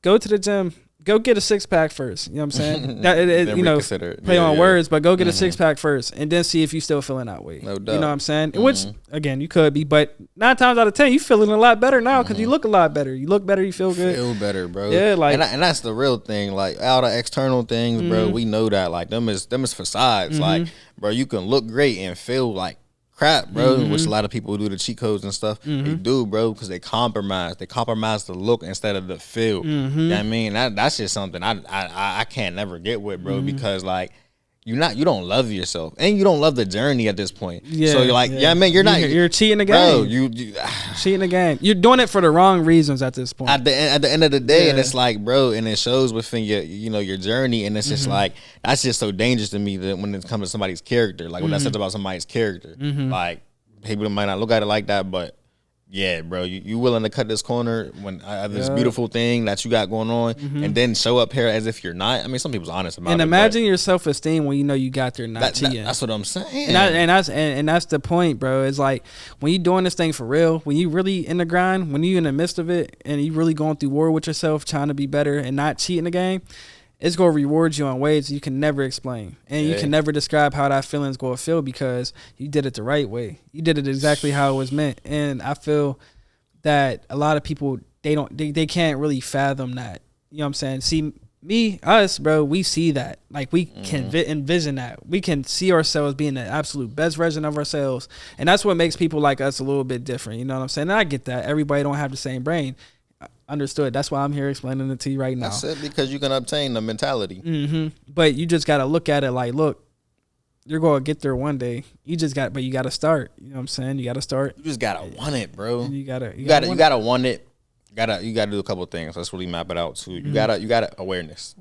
Speaker 1: go to the gym. Go get a 6-pack first. You know what I'm saying? You know, play on words, but go get a 6-pack first, and then see if you still feeling that way. No doubt. You know what I'm saying? Which, again, you could be, but 9 times out of 10, you feeling a lot better now because you look a lot better. You look better. You feel good.
Speaker 2: Feel better, bro.
Speaker 1: Yeah, like,
Speaker 2: and that's the real thing. Like, all the external things, bro, we know that. Like, them is facades. Like, bro, you can look great and feel like crap, bro, which a lot of people do the cheat codes and stuff. They do, bro, because they compromise the look instead of the feel. You know what I mean? That's just something I can't never get with, bro, because, like, you don't love yourself, and you don't love the journey at this point. So you're like, I mean,
Speaker 1: you're cheating the game,
Speaker 2: bro. You
Speaker 1: cheating the game. You're doing it for the wrong reasons at this point.
Speaker 2: At the end of the day, and it's like, bro, and it shows within your journey, and it's just like, that's just so dangerous to me that when it comes to somebody's character, like when I said about somebody's character, like, people might not look at it like that, but yeah, bro, you willing to cut this corner when this beautiful thing that you got going on, and then show up here as if you're not. I mean, some people's honest about it.
Speaker 1: And imagine your self-esteem when you know you got there not cheating.
Speaker 2: That's what I'm saying.
Speaker 1: And that's the point, bro. It's like, when you doing this thing for real, when you really in the grind, when you in the midst of it, and you really going through war with yourself, trying to be better and not cheating the game, it's going to reward you in ways you can never explain. And you can never describe how that feeling's going to feel because you did it the right way. You did it exactly how it was meant. And I feel that a lot of people, they can't really fathom that. You know what I'm saying? See, us, bro, we see that. Like, we can envision that. We can see ourselves being the absolute best version of ourselves. And that's what makes people like us a little bit different. You know what I'm saying? And I get that. Everybody don't have the same brain. Understood. That's why I'm here explaining it to you right now.
Speaker 2: That's it, because you can obtain the mentality.
Speaker 1: But you just got to look at it like, look, you're going to get there one day. You got to start. You know what I'm saying? You got to start.
Speaker 2: You just got to want it, bro. You got to want it. You got to do a couple of things. Let's really map it out too. You got to awareness.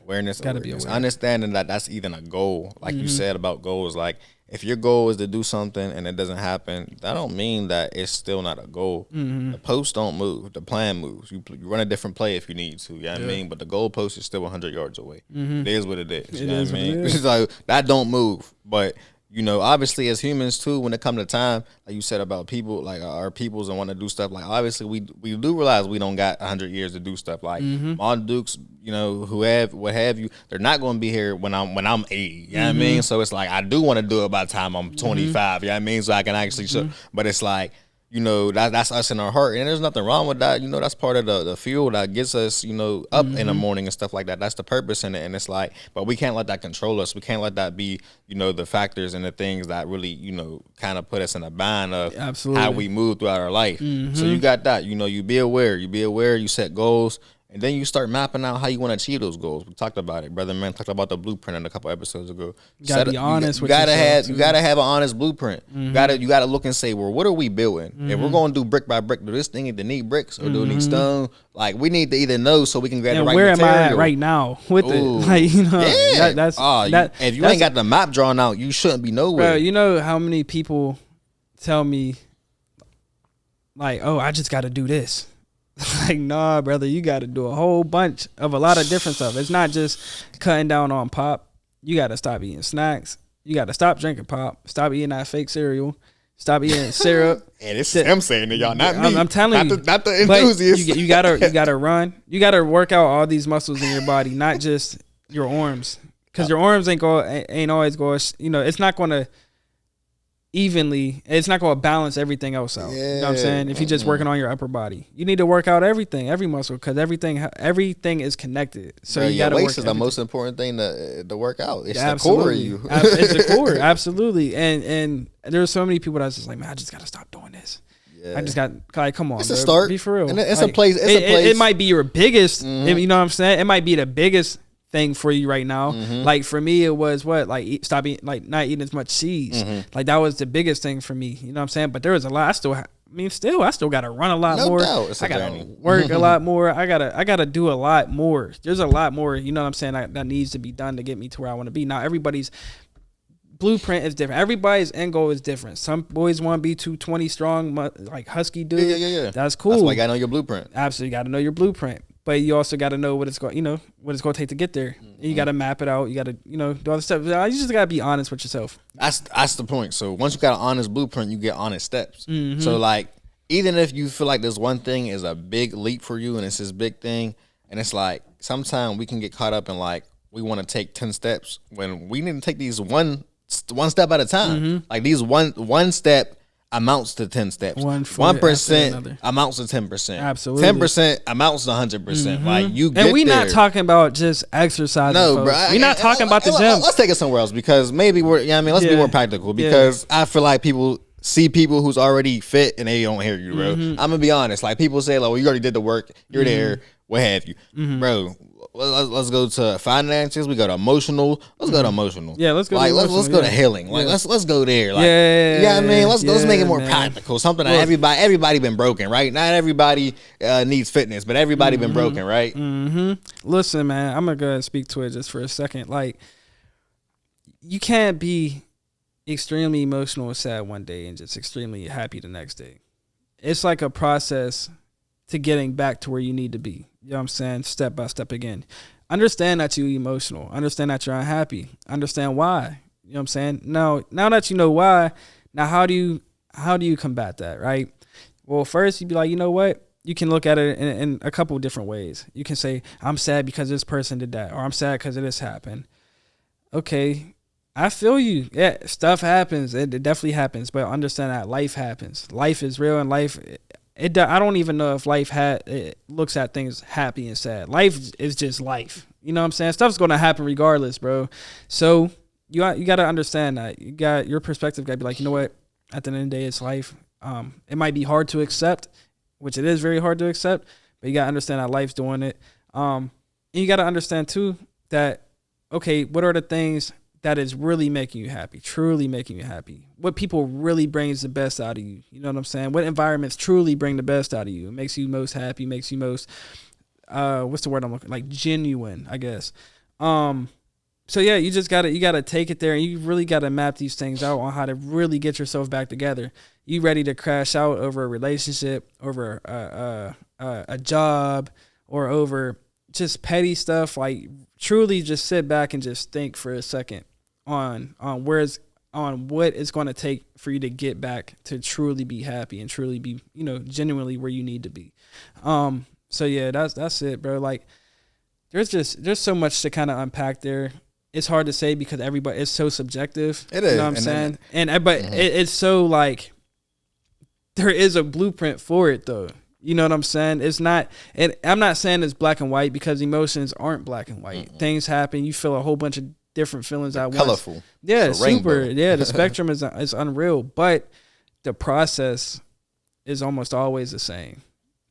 Speaker 2: Awareness. Got to be aware. Understanding that that's even a goal. Like you said about goals, like, if your goal is to do something and it doesn't happen, that don't mean that it's still not a goal. The post don't move. The plan moves. You run a different play if you need to. You know what I mean? But the goal post is still 100 yards away. It is what it is. You know what I mean? It's like, that don't move. But, you know, obviously as humans too, when it comes to time, like you said about people, like our peoples and want to do stuff, like, obviously we do realize we don't got 100 years to do stuff. Like Mon Dukes, you know, what have you, they're not going to be here when I'm 80. You know what I mean? So it's like, I do want to do it by the time I'm 25. You know what I mean? So I can actually show. But it's like, you know, that's us in our heart, and there's nothing wrong with that. You know, that's part of the fuel that gets us, you know, up in the morning and stuff like that. That's the purpose in it, and it's like, but we can't let that control us. We can't let that be, you know, the factors and the things that really, you know, kind of put us in a bind of how we move throughout our life. So you got that, you know, you be aware, you set goals. And then you start mapping out how you want to achieve those goals. We talked about it. Brother Man talked about the blueprint in a couple episodes ago.
Speaker 1: You gotta be honest with
Speaker 2: yourself. You gotta have an honest blueprint. You gotta look and say, well, what are we building? If we're gonna do brick by brick, do this thing need to need bricks or do it need stone? Like, we need to either know so we can grab the right material.
Speaker 1: Where am I at right now with it? Like, you know,
Speaker 2: if you ain't got the map drawn out, you shouldn't be nowhere.
Speaker 1: Bro, you know how many people tell me, like, oh, I just got to do this. Like, nah, brother, you got to do a whole bunch of a lot of different stuff. It's not just cutting down on pop. You got to stop eating snacks. You got to stop drinking pop. Stop eating that fake cereal. Stop eating syrup.
Speaker 2: And it's him saying to y'all, not me.
Speaker 1: I'm telling you,
Speaker 2: not the enthusiast.
Speaker 1: You gotta run. You gotta work out all these muscles in your body, not just your arms, because your arms ain't always going. You know, it's not going to evenly. It's not going to balance everything else out. You know what I'm saying? If you're just working on your upper body, you need to work out everything, every muscle, because everything is connected. So you gotta work. Waist
Speaker 2: is the most important thing to work out. It's
Speaker 1: absolutely.
Speaker 2: The core of you.
Speaker 1: It's the core, absolutely. And there's so many people that's just like, man, I just gotta stop doing this. Yeah. I just got, like, come on,
Speaker 2: it's a start.
Speaker 1: Be for real.
Speaker 2: And it's
Speaker 1: like,
Speaker 2: a place.
Speaker 1: It might be your biggest. You know what I'm saying? It might be the biggest thing for you right now. Like, for me, it was stop eating, like, not eating as much cheese. Like, that was the biggest thing for me. You know what I'm saying? But there was a lot. I still got to run a lot more.
Speaker 2: Doubt.
Speaker 1: I got to work a lot more. I gotta do a lot more. There's a lot more. You know what I'm saying? That needs to be done to get me to where I want to be. Now, everybody's blueprint is different. Everybody's end goal is different. Some boys want to be 220 strong, like husky dude.
Speaker 2: Yeah.
Speaker 1: That's cool.
Speaker 2: That's why you gotta know your blueprint.
Speaker 1: Absolutely, got to know your blueprint. But you also got to know what it's going, what it's going to take to get there. You got to map it out. You got to, do all the stuff. You just got to be honest with yourself.
Speaker 2: That's the point. So once you got an honest blueprint, you get honest steps. So, like, even if you feel like this one thing is a big leap for you and it's this big thing, and it's like sometimes we can get caught up in, like, we want to take 10 steps when we need to take these one step at a time. Like, these one step amounts to 10 steps. 1% amounts to 10%.
Speaker 1: Absolutely.
Speaker 2: 10% amounts to 100%. Like, you get
Speaker 1: and we
Speaker 2: there.
Speaker 1: not talking about just exercising.
Speaker 2: No,
Speaker 1: folks.
Speaker 2: bro.
Speaker 1: We're not talking about the gym.
Speaker 2: Let's take it somewhere else, because maybe let's be more practical, because I feel like people see people who's already fit and they don't hear you, bro. I'm gonna be honest. Like, people say, like, well, you already did the work, you're there, what have you, bro. Let's go to finances. We go to emotional. Let's go to emotional.
Speaker 1: Yeah, let's go.
Speaker 2: Like, let's go to healing. Like, let's go there. Like, yeah, I mean, let's make it more practical. Something that everybody been broken, right? Not everybody needs fitness, but everybody been broken, right?
Speaker 1: Listen, man, I'm gonna go ahead and speak to it just for a second. Like, you can't be extremely emotional and sad one day and just extremely happy the next day. It's like a process to getting back to where you need to be. You know what I'm saying? Step by step again. Understand that you're emotional. Understand that you're unhappy. Understand why. You know what I'm saying? Now that you know why, now how do you combat that, right? Well, first you'd be like, you know what? You can look at it in a couple of different ways. You can say, I'm sad because this person did that, or I'm sad because this happened. Okay, I feel you. Yeah, stuff happens. It definitely happens, but understand that life happens. Life is real, and life... I don't even know if life it looks at things happy and sad. Life is just life. You know what I'm saying? Stuff's going to happen regardless, bro. So you got to understand that. You got your perspective. Got to be like, you know what? At the end of the day, it's life. It might be hard to accept, which it is very hard to accept, but you got to understand that life's doing it. And you got to understand too that, okay, what are the things that is really making you happy, truly making you happy? What people really brings the best out of you? You know what I'm saying? What environments truly bring the best out of you? It makes you most happy, makes you most, what's the word I'm looking, like, genuine, I guess. So yeah, you gotta take it there, and you really gotta map these things out on how to really get yourself back together. You ready to crash out over a relationship, over a job, or over just petty stuff? Like, truly just sit back and just think for a second on what it's going to take for you to get back to truly be happy and truly be, genuinely where you need to be. So yeah, that's it, bro. Like, there's so much to kind of unpack there. It's hard to say because it's so subjective.
Speaker 2: It is.
Speaker 1: You know what I'm saying? It's so, like, there is a blueprint for it though. You know what I'm saying? It's not, and I'm not saying it's black and white, because emotions aren't black and white. Things happen. You feel a whole bunch of different feelings at once.
Speaker 2: Colorful.
Speaker 1: Yeah, super. Yeah, the spectrum is unreal, but the process is almost always the same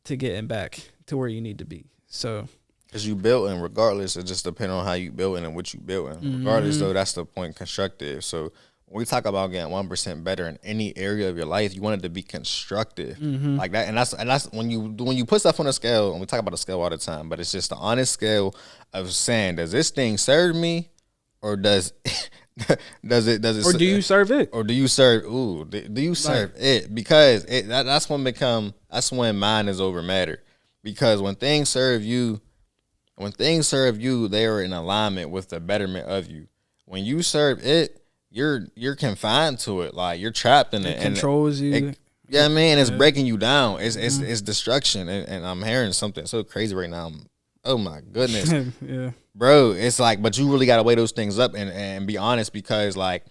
Speaker 1: to getting back to where you need to be. So,
Speaker 2: because you building, regardless, it just depends on how you building and what you building. Regardless, though, that's the point, constructive. So when we talk about getting 1% better in any area of your life, you want it to be constructive, like that. And that's when you put stuff on a scale, and we talk about a scale all the time, but it's just the honest scale of saying, does this thing serve me, or does it,
Speaker 1: or do you serve it,
Speaker 2: or do you serve it? Because that's when mine is over matter. Because when things serve you, they are in alignment with the betterment of you. When you serve it, you're confined to it, like you're trapped in it.
Speaker 1: It controls you.
Speaker 2: Yeah, man, it's breaking you down. It's destruction. And I'm hearing something so crazy right now. Oh my goodness,
Speaker 1: yeah,
Speaker 2: bro. It's like, but you really gotta weigh those things up and be honest, because like,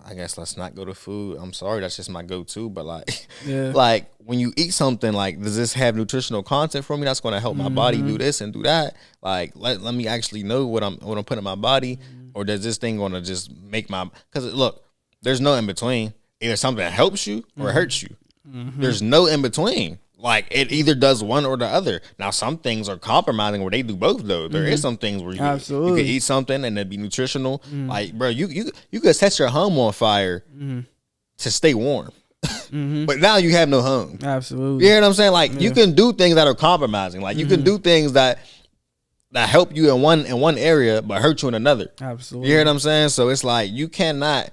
Speaker 2: I guess let's not go to food. I'm sorry, that's just my go-to. But like, like when you eat something, like, does this have nutritional content for me that's going to help my body do this and do that? Like, let me actually know what I'm putting in my body, or does this thing going to just make my? Because look, there's no in between. Either something that helps you or it hurts you. There's no in between. Like, it either does one or the other. Now, some things are compromising where they do both, though. There is some things where you can eat something and it'd be nutritional. Like, bro, you could set your home on fire to stay warm. But now you have no home.
Speaker 1: Absolutely.
Speaker 2: You hear what I'm saying? Like, you can do things that are compromising. Like, you can do things that help you in one area but hurt you in another.
Speaker 1: Absolutely.
Speaker 2: You hear what I'm saying? So it's like, you cannot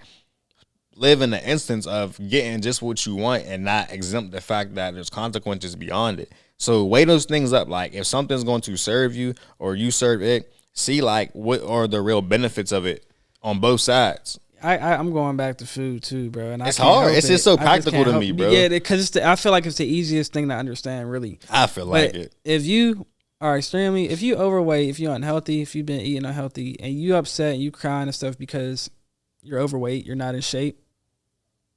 Speaker 2: live in the instance of getting just what you want and not exempt the fact that there's consequences beyond it. So weigh those things up. Like, if something's going to serve you or you serve it, see like what are the real benefits of it on both sides.
Speaker 1: I'm going back to food too, bro. And
Speaker 2: it's hard. It's just so practical to me, bro.
Speaker 1: Yeah, because I feel like it's the easiest thing to understand, really.
Speaker 2: I feel like it.
Speaker 1: If you are if you overweight, if you're unhealthy, if you've been eating unhealthy, and you upset and you crying and stuff because you're overweight, you're not in shape.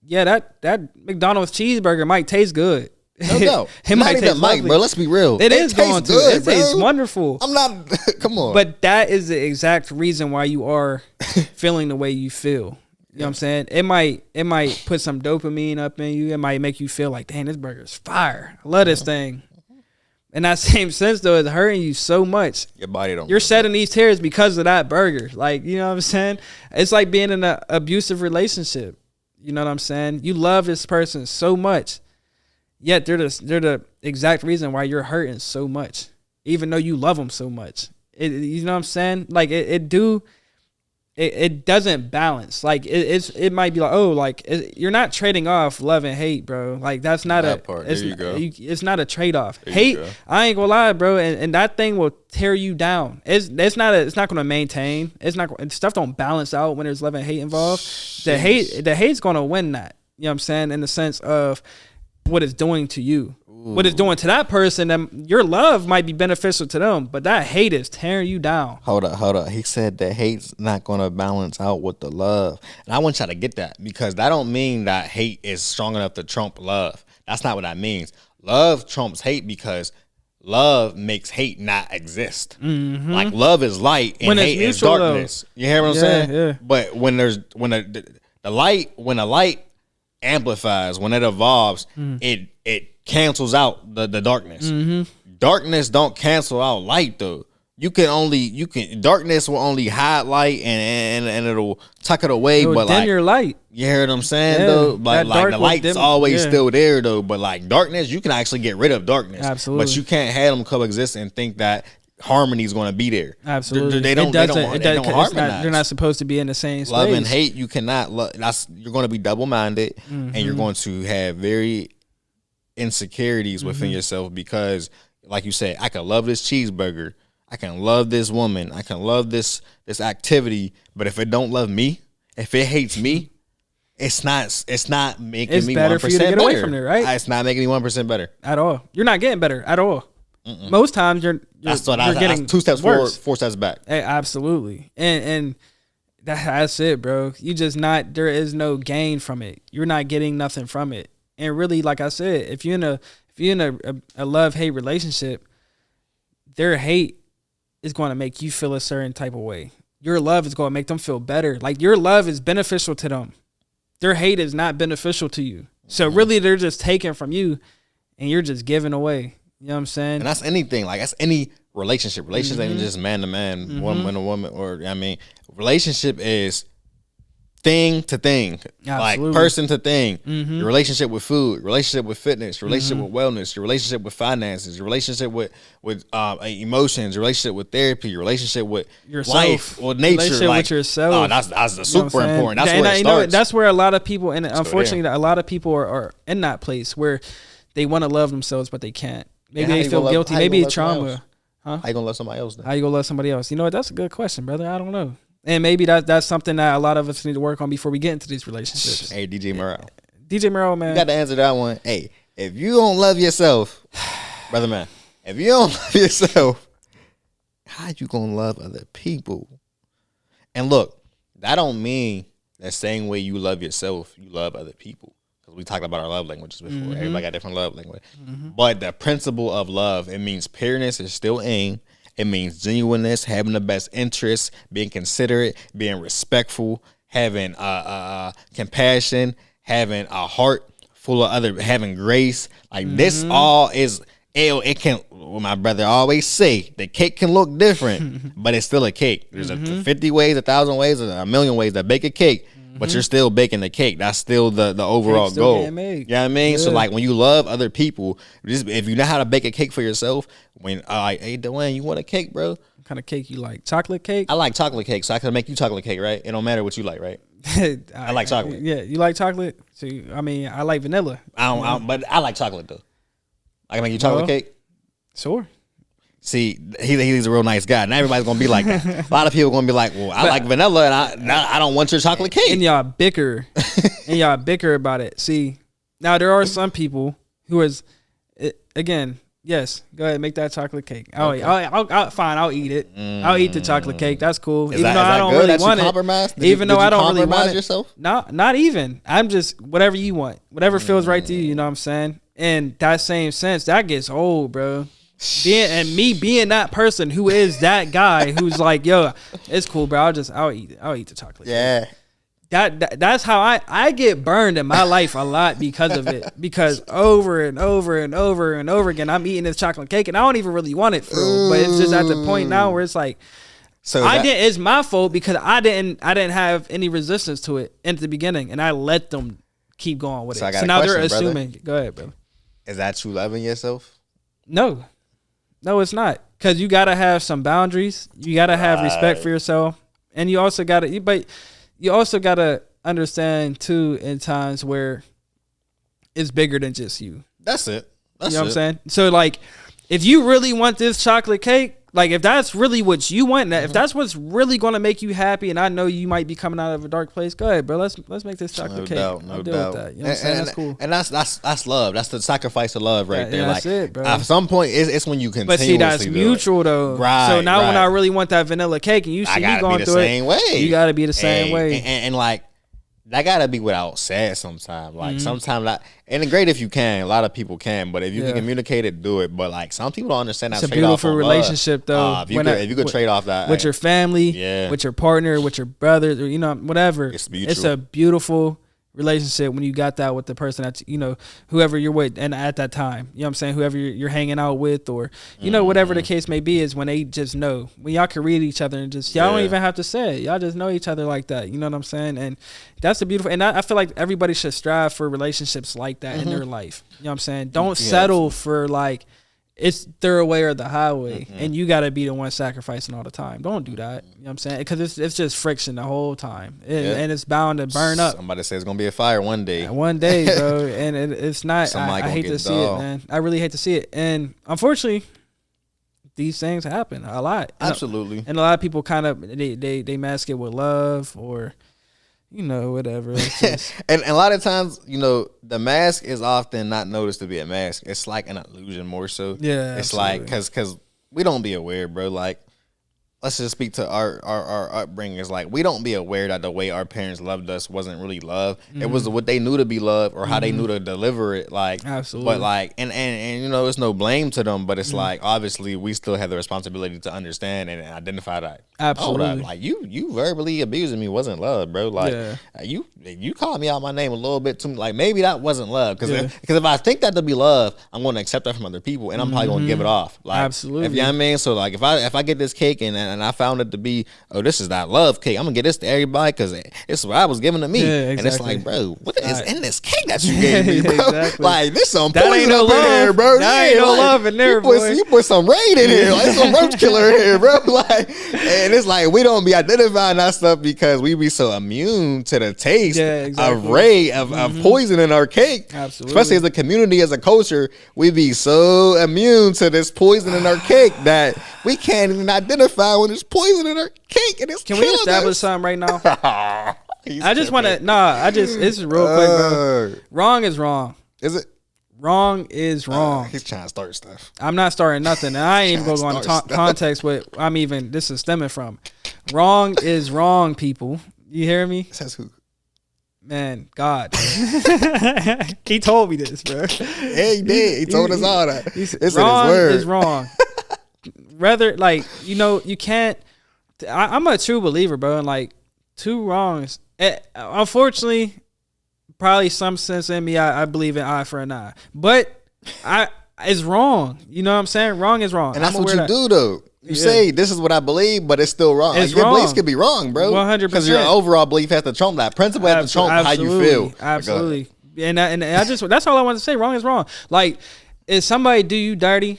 Speaker 1: Yeah, that McDonald's cheeseburger might taste good.
Speaker 2: No, it might taste lovely, bro. Let's be real.
Speaker 1: It is going to. It tastes wonderful.
Speaker 2: I'm not. Come on.
Speaker 1: But that is the exact reason why you are feeling the way you feel. You know what I'm saying? It might put some dopamine up in you. It might make you feel like, dang, this burger's fire. I love this thing. In that same sense, though, it's hurting you so much.
Speaker 2: Your body don't.
Speaker 1: You're shedding these tears because of that burger. Like, you know what I'm saying? It's like being in an abusive relationship. You know what I'm saying? You love this person so much, yet they're the exact reason why you're hurting so much, even though you love them so much. You know what I'm saying? Like it doesn't balance. Like it might be like, oh, like you're not trading off love and hate, bro. Like that's not it's not a trade off. Hate, I ain't gonna lie, bro, and that thing will tear you down. It's not gonna maintain. Stuff don't balance out when there's love and hate involved. The hate's gonna win that. You know what I'm saying? In the sense of what it's doing to you. What it's doing to that person, and your love might be beneficial to them, but that hate is tearing you down.
Speaker 2: Hold up. He said that hate's not going to balance out with the love. And I want y'all to get that, because that don't mean that hate is strong enough to trump love. That's not what that means. Love trumps hate because love makes hate not exist. Like, love is light and hate is darkness. You hear what I'm saying?
Speaker 1: Yeah.
Speaker 2: But when the light amplifies, when it evolves, it cancels out the darkness. Darkness don't cancel out light, though. Darkness will only hide light and it'll tuck it away.
Speaker 1: It'll
Speaker 2: but
Speaker 1: dim
Speaker 2: like
Speaker 1: your light.
Speaker 2: You hear what I'm saying, though? But like the light's always still there, though. But like darkness, you can actually get rid of darkness.
Speaker 1: Absolutely.
Speaker 2: But you can't have them coexist and think that harmony is going to be there.
Speaker 1: Absolutely.
Speaker 2: They don't harmonize.
Speaker 1: They're not supposed to be in the same space.
Speaker 2: Love and hate, you cannot love. You're going to be double-minded, and you're going to have very insecurities within yourself, because like you said, I can love this cheeseburger, I can love this woman, I can love this activity, but if it don't love me, if it hates me, it's not making me 1% better for you to get away from it, right? It's not making me 1% better
Speaker 1: at all. You're not getting better at all. Most times you're getting
Speaker 2: 2 steps forward, 4 steps back.
Speaker 1: Absolutely. And that's it, bro. You just there is no gain from it. You're not getting nothing from it. And really, like I said, if you're in a love-hate relationship, their hate is going to make you feel a certain type of way. Your love is going to make them feel better. Like, your love is beneficial to them. Their hate is not beneficial to you. So really, they're just taking from you, and you're just giving away. You know what I'm saying?
Speaker 2: And that's anything. Like, that's any relationship. Relationship ain't just man to man, woman to woman, or I mean, relationship is thing to thing, like person to thing. Your relationship with food, your relationship with fitness, your relationship with wellness, your relationship with finances, your relationship with emotions, your relationship with therapy, your relationship with
Speaker 1: yourself,
Speaker 2: life, or nature,
Speaker 1: relationship
Speaker 2: like,
Speaker 1: with yourself.
Speaker 2: Oh, that's super important. That's where it starts.
Speaker 1: That's where a lot of people, and unfortunately, a lot of people are in that place where they want to love themselves, but they can't. Maybe they feel guilty. Maybe it's trauma.
Speaker 2: Huh? How you gonna love somebody else then?
Speaker 1: How you gonna love somebody else? You know what? That's a good question, brother. I don't know. And maybe that's something that a lot of us need to work on before we get into these relationships.
Speaker 2: Hey, DJ Moral.
Speaker 1: DJ Moral, man.
Speaker 2: You got to answer that one. Hey, if you don't love yourself, brother man, if you don't love yourself, how you going to love other people? And look, that don't mean that same way you love yourself, you love other people. Because we talked about our love languages before. Everybody got different love language. But the principle of love, it means pureness is still aim. It means genuineness, having the best interests, being considerate, being respectful, having compassion, having a heart full of having grace. Like this all is, it can, what my brother always say, the cake can look different, but it's still a cake. There's 50 ways, 1,000 ways, a million ways to bake a cake. But you're still baking the cake. That's still the overall goal. You know what I mean? Yeah. So like when you love other people, if you know how to bake a cake for yourself, when hey Duane, you want a cake, bro?
Speaker 1: What kind of cake you like? Chocolate cake?
Speaker 2: I like chocolate cake, so I can make you chocolate cake, right? It don't matter what you like, right? I like chocolate.
Speaker 1: Yeah, you like chocolate? So I mean, I like vanilla.
Speaker 2: But I like chocolate though. I can make you chocolate cake.
Speaker 1: Sure.
Speaker 2: See, he's a real nice guy. Not everybody's gonna be like that. A lot of people are gonna be like, "Well, I like vanilla, and I don't want your chocolate cake."
Speaker 1: And y'all bicker, about it. See, now there are some people who is, again, yes, go ahead, make that chocolate cake. Fine, I'll eat it. I'll eat the chocolate cake. That's cool. Even though I don't really want it. Even though I don't really want it. Yourself? No, not even. I'm just whatever you want, whatever feels right to you. You know what I'm saying? In that same sense, that gets old, bro. Being that person who is that guy who's like, yo, it's cool, bro. I'll eat the chocolate.
Speaker 2: Yeah.
Speaker 1: That's how I get burned in my life a lot because of it. Because over and over and over and over again, I'm eating this chocolate cake and I don't even really want it for real. But it's just at the point now where it's like, it's my fault because I didn't have any resistance to it in the beginning, and I let them keep going with it. So now they're assuming. Brother. Go ahead, bro.
Speaker 2: Is that true loving yourself?
Speaker 1: No, it's not. Because you got to have some boundaries. You got to have respect for yourself. And you also got to understand, too, in times where it's bigger than just you.
Speaker 2: That's it.
Speaker 1: You know what I'm saying? So, like, if you really want this chocolate cake, like, if that's really what you want, if that's what's really going to make you happy, and I know you might be coming out of a dark place, go ahead, bro. Let's make this chocolate cake.
Speaker 2: No doubt.
Speaker 1: With that. You know what I'm saying? That's cool.
Speaker 2: And that's love. That's the sacrifice of love right there.
Speaker 1: That's it, bro.
Speaker 2: At some point, it's when you continuously.
Speaker 1: But see, that's mutual though.
Speaker 2: Right.
Speaker 1: So now when I really want that vanilla cake, and you see me going through it, you got to be the same way.
Speaker 2: And like, that gotta be without sad sometimes. Like sometimes, and great if you can. A lot of people can, but if you can communicate it, do it. But like some people don't understand that.
Speaker 1: It's a beautiful relationship, though.
Speaker 2: If you could trade off that
Speaker 1: with your family, with your partner, with your brother, or whatever.
Speaker 2: It's mutual.
Speaker 1: It's a beautiful relationship when you got that with the person that whoever you're with, and at that time, you know what I'm saying, whoever you're hanging out with, or whatever the case may be, is when they just know, when y'all can read each other and just y'all don't even have to say it, y'all just know each other like that. You know what I'm saying? And that's a beautiful. And I feel like everybody should strive for relationships like that in their life. You know what I'm saying? Don't settle for like it's their way or the highway, and you got to be the one sacrificing all the time. Don't do that. You know what I'm saying? Because it's just friction the whole time, and it's bound to burn up.
Speaker 2: Somebody says it's gonna be a fire one day.
Speaker 1: One day, bro, and it's not. I hate to see it, man. I really hate to see it, and unfortunately, these things happen a lot.
Speaker 2: Absolutely,
Speaker 1: and a lot of people kind of they mask it with love or. Whatever.
Speaker 2: And a lot of times, the mask is often not noticed to be a mask. It's like an illusion more so.
Speaker 1: Yeah.
Speaker 2: It's absolutely. Like, because we don't be aware, bro. Like, let's just speak to our upbringing. Is like we don't be aware that the way our parents loved us wasn't really love. It was what they knew to be love or how they knew to deliver it. Like,
Speaker 1: absolutely.
Speaker 2: But like, and you know, it's no blame to them, but it's like obviously we still have the responsibility to understand and identify that.
Speaker 1: Absolutely.
Speaker 2: Oh, like you verbally abusing me wasn't love, bro. Like you called me out my name a little bit too. Like maybe that wasn't love because if I think that to be love, I'm going to accept that from other people and I'm probably going to give it off. Like,
Speaker 1: absolutely.
Speaker 2: If you know what I mean. So like if I get this cake and I found it to be, oh, this is that love cake, I'm gonna get this to everybody because it's what I was given to me.
Speaker 1: Yeah, exactly.
Speaker 2: And it's like, bro, what is in this cake that you gave me, bro?
Speaker 1: Exactly.
Speaker 2: Like this some
Speaker 1: that
Speaker 2: poison
Speaker 1: no
Speaker 2: up in here, bro.
Speaker 1: That ain't no love in there, boy.
Speaker 2: You put some raid in here, like some roach killer in here, bro. Like, and it's like we don't be identifying that stuff because we be so immune to the taste of raid of poison in our cake.
Speaker 1: Absolutely.
Speaker 2: Especially as a community, as a culture, we be so immune to this poison in our cake that we can't even identify when there's poison in our cake and it's
Speaker 1: Can we establish something right now? I just want to this is real quick, bro. Wrong is wrong.
Speaker 2: Is it?
Speaker 1: Wrong is wrong.
Speaker 2: He's trying to start stuff.
Speaker 1: I'm not starting nothing. And I ain't even going to go into context with this is stemming from. Wrong is wrong, people. You hear me?
Speaker 2: Says who?
Speaker 1: Man, God. He told me this, bro.
Speaker 2: Yeah, he did. He told us all that.
Speaker 1: It's wrong is wrong. Rather, like, you know, you can't. I'm a true believer, bro. And like, two wrongs. Unfortunately, probably some sense in me, I believe in eye for an eye. But it's wrong. You know what I'm saying? Wrong is wrong.
Speaker 2: And that's what you do, though. You say, this is what I believe, but it's still wrong.
Speaker 1: It's
Speaker 2: like, your
Speaker 1: wrong.
Speaker 2: beliefs could be wrong, bro.
Speaker 1: 100%.
Speaker 2: Because your overall belief has to trump that. Principle has to trump how you feel.
Speaker 1: Absolutely. And I just, that's all I want to say. Wrong is wrong. Like, if somebody do you dirty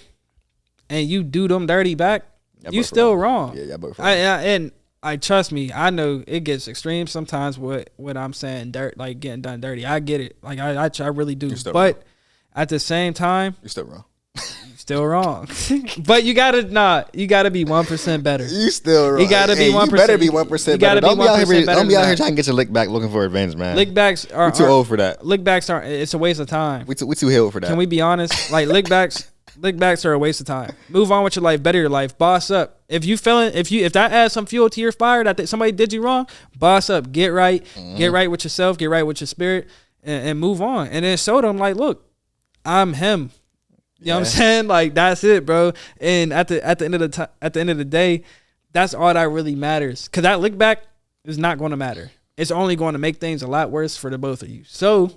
Speaker 1: and you do them dirty back, you still wrong.
Speaker 2: Yeah, both
Speaker 1: wrong. And trust me, I know it gets extreme sometimes what I'm saying, like getting done dirty. I get it. Like I really do. But
Speaker 2: wrong.
Speaker 1: At the same time,
Speaker 2: you're still wrong.
Speaker 1: Still wrong. But you gotta be 1% better.
Speaker 2: You still wrong.
Speaker 1: You gotta be 1%.
Speaker 2: You better be 1% better. Don't be out here trying to get your lick back looking for revenge, man.
Speaker 1: Lick backs are
Speaker 2: we too old for that.
Speaker 1: Lick backs aren't. It's a waste of time.
Speaker 2: We too hill for that.
Speaker 1: Can we be honest? Like lick backs are a waste of time. Move on with your life. Better your life. Boss up. If that adds some fuel to your fire that somebody did you wrong, boss up. Get right. Get right with yourself. Get right with your spirit, and move on. And then show them like, look, I'm him. You know what I'm saying? Like that's it, bro. And at the end of the day, that's all that really matters. Cause that lick back is not going to matter. It's only going to make things a lot worse for the both of you. So,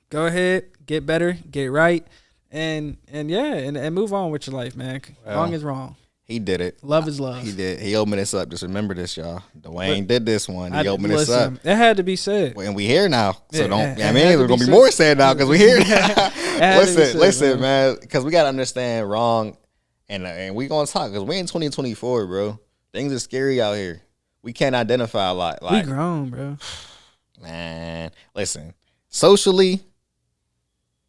Speaker 1: go ahead, get better, get right, and move on with your life, man. Wrong is wrong.
Speaker 2: He did it.
Speaker 1: Love is love.
Speaker 2: He did. He opened this up. Just remember this, y'all. Duane did this one. He opened this up.
Speaker 1: It had to be said.
Speaker 2: And we here now. So there's going to be more said now because we here now. Listen, man. Because we got to understand wrong. And we going to talk because we in 2024, bro. Things are scary out here. We can't identify a lot. Like,
Speaker 1: we grown, bro.
Speaker 2: Man, listen. Socially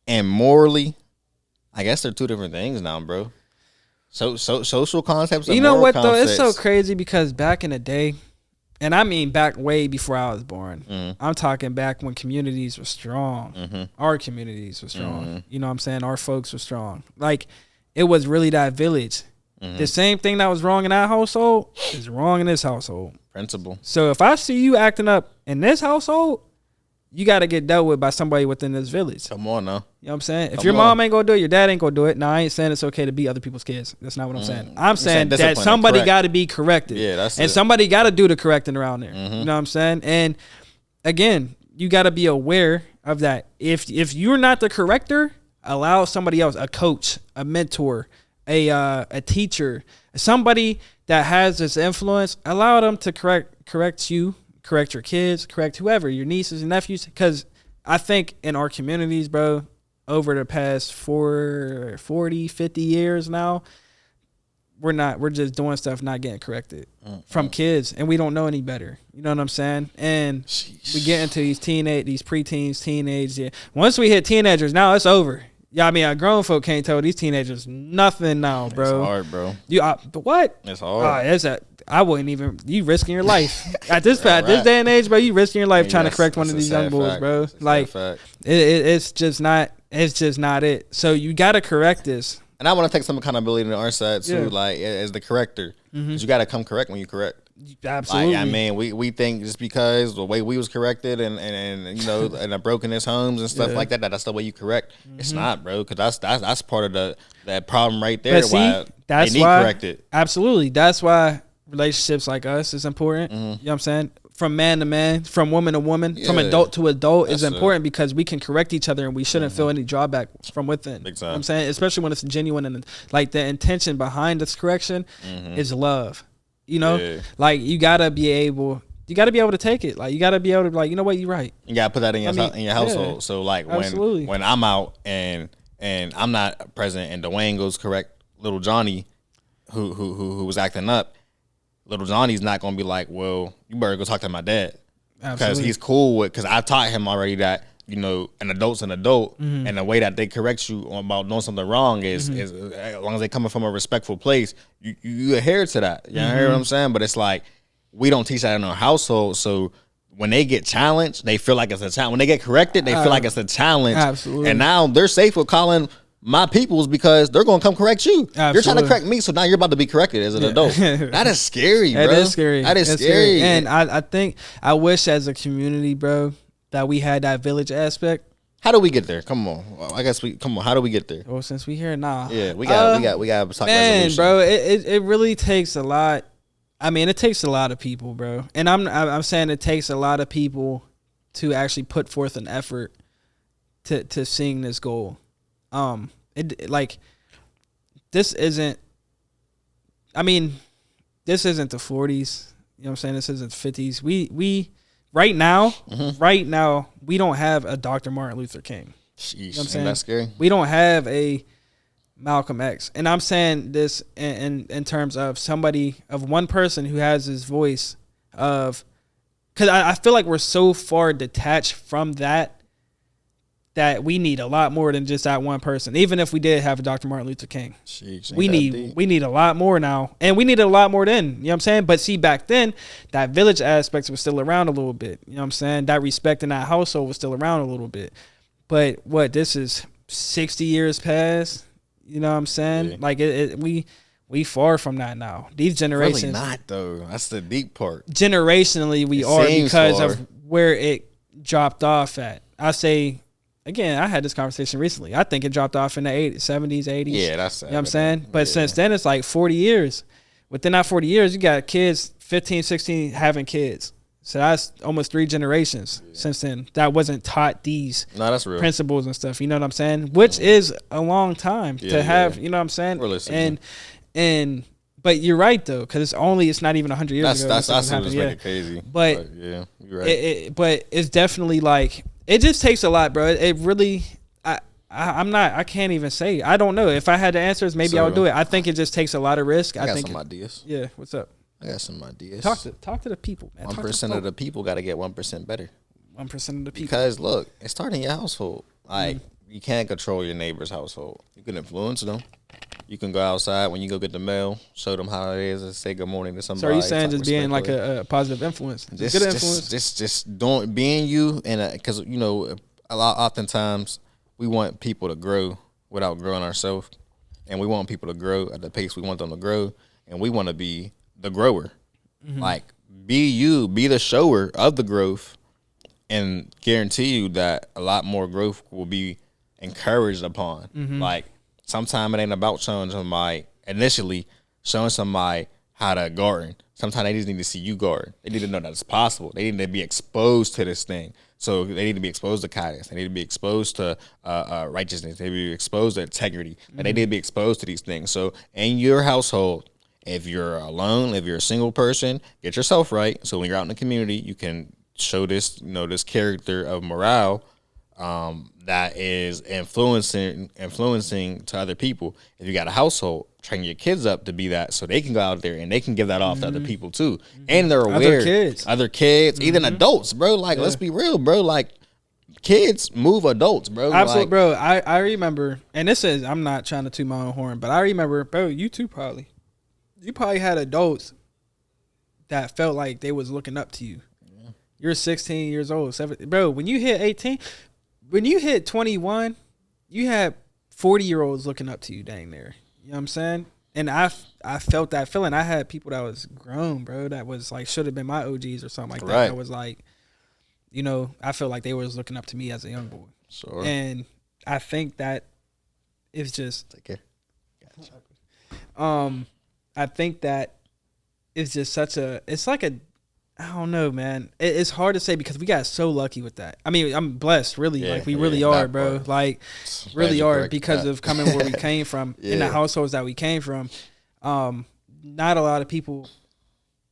Speaker 2: and morally, I guess they're two different things now, bro. So social concepts.
Speaker 1: You know what though? It's so crazy because back in the day, and I mean back way before I was born. I'm talking back when communities were strong. Our communities were strong. You know what I'm saying? Our folks were strong. Like it was really that village. The same thing that was wrong in that household is wrong in this household.
Speaker 2: Principle.
Speaker 1: So if I see you acting up in this household, you got to get dealt with by somebody within this village.
Speaker 2: Come on now.
Speaker 1: You know what I'm saying? If your mom ain't going to do it, your dad ain't going to do it. Now, I ain't saying it's okay to beat other people's kids. That's not what I'm saying. I'm saying that somebody got to be corrected.
Speaker 2: Yeah, that's
Speaker 1: and somebody got to do the correcting around there. You know what I'm saying? And again, you got to be aware of that. If you're not the corrector, allow somebody else, a coach, a mentor, a teacher, somebody that has this influence, allow them to correct you. Correct your kids, correct whoever, your nieces and nephews. Because I think in our communities, bro, over the past 40, 50 years now, we're just doing stuff, not getting corrected from kids. And we don't know any better. You know what I'm saying? And we get into these preteens, teenage. Yeah. Once we hit teenagers, now it's over. Yeah, I mean, grown folk can't tell these teenagers nothing now, bro.
Speaker 2: It's hard, bro.
Speaker 1: But what?
Speaker 2: It's hard.
Speaker 1: I wouldn't even. You risking your life at this day and age, bro. You risking your life trying to correct one of these young boys, bro. Like it's just not. It's just not it. So you gotta correct this.
Speaker 2: And I want to take some accountability on our side too,
Speaker 1: Yeah.
Speaker 2: like as the corrector. 'Cause you got to come correct when you correct.
Speaker 1: Absolutely.
Speaker 2: Like, I mean, we think just because the way we was corrected and you know, and the brokenness homes and stuff like that, that's the way you correct. It's not, bro, because that's part of that problem right there.
Speaker 1: But see,
Speaker 2: why
Speaker 1: that's
Speaker 2: they need
Speaker 1: why
Speaker 2: corrected.
Speaker 1: Absolutely, that's why relationships like us is important. You know what I'm saying? From man to man, from woman to woman, from adult to adult is important because we can correct each other and we shouldn't feel any drawback from within.
Speaker 2: Big
Speaker 1: You know what I'm
Speaker 2: time.
Speaker 1: saying? Especially when it's genuine and like the intention behind this correction is love. You know, like you gotta be able to take it. Like you gotta be able to be like, you know what, you're right.
Speaker 2: You gotta put that in your household.
Speaker 1: Yeah,
Speaker 2: So like
Speaker 1: absolutely.
Speaker 2: when I'm out and I'm not present and Duane goes correct little Johnny who was acting up, little Johnny's not gonna be like, well, you better go talk to my dad. Because he's cool with, because I taught him already that, you know, an adult's an adult, and the way that they correct you about doing something wrong is as long as they coming from a respectful place, you adhere to that. You hear what I'm saying? But it's like we don't teach that in our household, so when they get challenged, they feel like it's a challenge. When they get corrected, they feel like it's a challenge.
Speaker 1: Absolutely.
Speaker 2: And now they're safe with calling my peoples because they're gonna come correct you.
Speaker 1: Absolutely.
Speaker 2: You're trying to correct me, so now you're about to be corrected as an adult. That is scary, bro.
Speaker 1: That is scary.
Speaker 2: That is scary.
Speaker 1: And I think I wish as a community, bro, that we had that village aspect.
Speaker 2: How do we get there? Come on. I guess come on. How do we get there?
Speaker 1: Well, since we here now,
Speaker 2: Yeah, we got to talk
Speaker 1: man,
Speaker 2: resolution.
Speaker 1: bro. It really takes a lot. I mean, it takes a lot of people, bro. And I'm saying it takes a lot of people to actually put forth an effort to seeing this goal. Like this isn't. I mean, this isn't the 40s. You know what I'm saying? This isn't the 50s. We right now, we don't have a Dr. Martin Luther King.
Speaker 2: Sheesh,
Speaker 1: You know what I'm saying?
Speaker 2: That's scary.
Speaker 1: We don't have a Malcolm X. And I'm saying this in terms of one person who has his voice of, because I feel like we're so far detached from that we need a lot more than just that one person. Even if we did have a Dr. Martin Luther King,
Speaker 2: Sheesh,
Speaker 1: we need a lot more now, and we needed a lot more then. You know what I'm saying? But see, back then, that village aspect was still around a little bit. You know what I'm saying? That respect in that household was still around a little bit. But this is 60 years past. You know what I'm saying? Yeah. Like we far from that now. These generations,
Speaker 2: really not though. That's the deep part.
Speaker 1: Generationally, we are because of where it dropped off at. I say. Again, I had this conversation recently. I think it dropped off in the 80s, 70s, 80s.
Speaker 2: Yeah, that's
Speaker 1: you know what I'm saying? But since then, it's like 40 years. Within that 40 years, you got kids, 15, 16, having kids. So that's almost 3 generations since then. That wasn't taught these
Speaker 2: that's real.
Speaker 1: Principles and stuff. You know what I'm saying? Which is a long time to have, you know what I'm saying?
Speaker 2: Realistically.
Speaker 1: But you're right, though, because it's not even 100 years ago.
Speaker 2: That's what's making it crazy.
Speaker 1: But
Speaker 2: yeah, you're right.
Speaker 1: But it's definitely like, it just takes a lot, bro. It really, I can't even say. I don't know. If I had the answers, maybe I would do it. I think it just takes a lot of risk.
Speaker 2: I got some ideas.
Speaker 1: Yeah, what's up?
Speaker 2: I got some ideas.
Speaker 1: Talk to the people, man.
Speaker 2: 1% of the people got to get 1% better.
Speaker 1: 1% of the people.
Speaker 2: Because look, it starts in your household. Like you can't control your neighbor's household. You can influence them. You can go outside when you go get the mail, show them how it is, and say good morning to somebody.
Speaker 1: So are you saying just being like a positive influence?
Speaker 2: Good
Speaker 1: influence?
Speaker 2: Just don't being you, and because you know, oftentimes we want people to grow without growing ourselves, and we want people to grow at the pace we want them to grow, and we want to be the grower. Like be you, be the shower of the growth, and guarantee you that a lot more growth will be encouraged upon. Like. Sometimes it ain't about showing somebody how to garden. Sometimes they just need to see you garden. They need to know that it's possible. They need to be exposed to this thing. So they need to be exposed to kindness. They need to be exposed to righteousness. They need to be exposed to integrity. And they need to be exposed to these things. So in your household, if you're alone, if you're a single person, get yourself right. So when you're out in the community, you can show this, this character of morale. That is influencing to other people. If you got a household, train your kids up to be that, so they can go out there and they can give that off to other people too, and they're aware. Other kids, even adults, bro. Like, let's be real, bro. Like, kids move adults, bro.
Speaker 1: Absolutely,
Speaker 2: like,
Speaker 1: bro. I remember, and this is, I'm not trying to toot my own horn, but I remember, bro. You probably had adults that felt like they was looking up to you. Yeah. You're 16 years old, 17, bro. When you hit 18. When you hit 21, you had 40-year-olds looking up to you dang near. You know what I'm saying? And I felt that feeling. I had people that was grown, bro, that was like should have been my OGs or something like that. That was like, you know, I felt like they was looking up to me as a young boy.
Speaker 2: Sure.
Speaker 1: And I think that it's just
Speaker 2: take care.
Speaker 1: Gotcha. I think that it's just it's like a, I don't know, man. It's hard to say because we got so lucky with that. I mean, I'm blessed, really. Like we really are, bro. Part. Like really are because of coming where we came from in the households that we came from. Not a lot of people